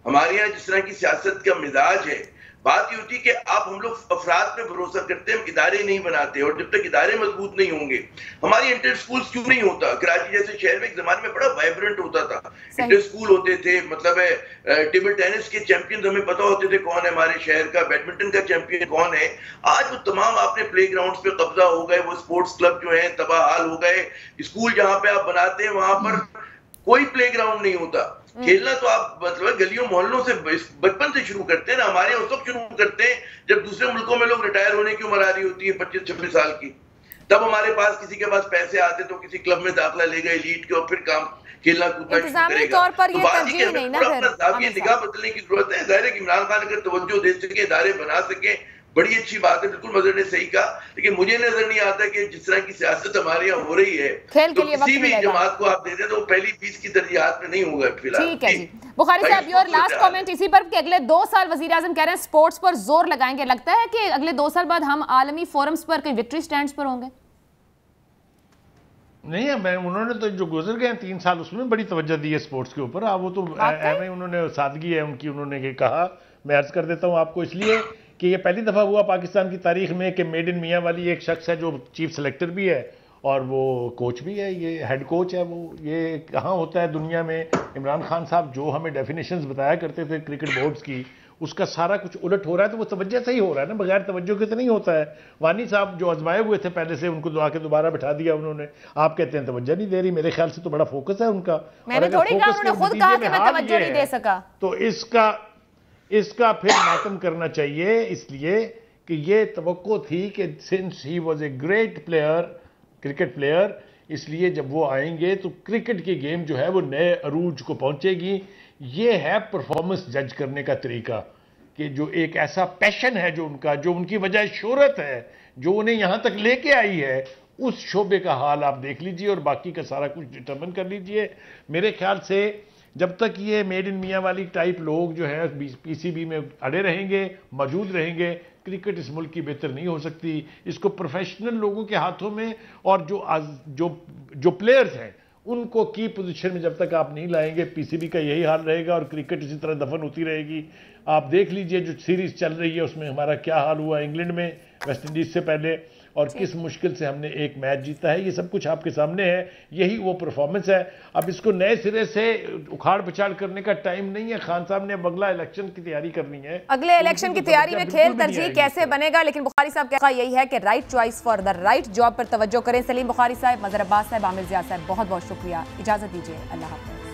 हमारे यहाँ जिस तरह की सियासत का मिजाज है, बात ये होती है कि आप हम लोग अफराद पे भरोसा करते हैं, हम इदारे नहीं बनाते, और जब तक इदारे मजबूत नहीं होंगे, हमारी इंटर स्कूल क्यों नहीं होता? कराची जैसे शहर में एक जमाने में बड़ा वाइब्रेंट होता था, इंटर स्कूल होते थे, मतलब है टेबल टेनिस के चैंपियन हमें पता होते थे कौन है हमारे शहर का, बैडमिंटन का चैंपियन कौन है। आज वो तमाम आपने प्ले ग्राउंड पे कब्जा हो गए, वो स्पोर्ट्स क्लब जो है तबाह हाल हो गए। स्कूल जहाँ पे आप बनाते हैं वहां पर कोई प्ले ग्राउंड नहीं होता। खेलना तो आप मतलब गलियों मोहल्लों से बचपन से शुरू करते हैं ना। हमारे उस वक्त शुरू करते हैं जब दूसरे मुल्कों में लोग रिटायर होने की उम्र आ रही होती है 25-26 साल की, तब हमारे पास किसी के पास पैसे आते तो किसी क्लब में दाखिला ले गए एलीट के, और फिर काम खेलना कूदना शुरू करेगा। तो बात ये कि हमें अपना निगाह बदलने की जरूरत है। जाहिर है कि इमरान खान अगर तवज्जो दे सके, इदारे बना सके, बड़ी अच्छी बात है, बिल्कुल मदर ने सही कहा। लेकिन मुझे नजर नहीं आता कि जिस तरह की सियासत हमारे यहाँ हो रही है, तो किसी भी जमात को आप दे दें तो वो पहली 20 की तरजीहात में नहीं होगा फिलहाल। ठीक है जी। बुखारी साहब, योर लास्ट कमेंट इसी पर कि अगले 2 साल वजीर आजम कह रहे हैं स्पोर्ट्स पर जोर लगाएंगे, लगता है कि अगले 2 साल बाद हम आलमी फोरम्स पर कहीं विक्ट्री स्टैंड्स पर होंगे? नहीं है, उन्होंने तो जो गुजर गए 3 साल उसमें बड़ी तवज्जो दी है स्पोर्ट्स के ऊपर। वो तो एम उन्होंने सादगी है उनकी, उन्होंने ये कहा। मैं अर्ज कर देता हूँ आपको, इसलिए कि ये पहली दफ़ा हुआ पाकिस्तान की तारीख में कि मेड इन मियाँ वाली एक शख्स है जो चीफ सेलेक्टर भी है और वो कोच भी है, ये हेड कोच है। वो ये कहाँ होता है दुनिया में? इमरान खान साहब जो हमें डेफिनेशंस बताया करते थे क्रिकेट बोर्ड्स की, उसका सारा कुछ उलट हो रहा है। तो वो तवज्जो से ही हो रहा है ना, बगैर तवज्जो के तो नहीं होता है। वानी साहब जो आजमाए हुए थे पहले से, उनको दुआ के दोबारा बैठा दिया उन्होंने। आप कहते हैं तवज्जो नहीं दे रही, मेरे ख्याल से तो बड़ा फोकस है उनका। मैंने थोड़ी कहा, उन्होंने खुद कहा कि मैं तवज्जो नहीं दे सका। तो इसका फिर मातम करना चाहिए, इसलिए कि ये तवक्को थी कि since he was a great player cricket player, इसलिए जब वो आएंगे तो क्रिकेट की गेम जो है वो नए अरूज को पहुंचेगी। ये है परफॉर्मेंस जज करने का तरीका, कि जो एक ऐसा पैशन है जो उनका, जो उनकी वजह शोहरत है, जो उन्हें यहां तक लेके आई है, उस शोबे का हाल आप देख लीजिए और बाकी का सारा कुछ डिटरमिन कर लीजिए। मेरे ख्याल से जब तक ये मेड इन मियां वाली टाइप लोग जो है पीसीबी में अड़े रहेंगे, मौजूद रहेंगे, क्रिकेट इस मुल्क की बेहतर नहीं हो सकती। इसको प्रोफेशनल लोगों के हाथों में, और जो प्लेयर्स हैं उनको की पोजीशन में जब तक आप नहीं लाएंगे, पीसीबी का यही हाल रहेगा और क्रिकेट इसी तरह दफन होती रहेगी। आप देख लीजिए जो सीरीज चल रही है उसमें हमारा क्या हाल हुआ इंग्लैंड में वेस्ट इंडीज से पहले, और किस मुश्किल से हमने एक मैच जीता है। ये सब कुछ आपके सामने है, यही वो परफॉर्मेंस है। अब इसको नए सिरे से उखाड़ पछाड़ करने का टाइम नहीं है। खान साहब ने अगला इलेक्शन की तैयारी करनी है, अगले इलेक्शन की तैयारी में खेल तरजीह कैसे बनेगा, लेकिन बुखारी साहब का यही है कि right choice for the right job पर तवज्जो करें। सलीम बुखारी साहब, मजहर अब्बास साहब, आमिर ज़िया साहब, बहुत बहुत शुक्रिया। इजाजत दीजिए, अल्लाह हाफ़िज़।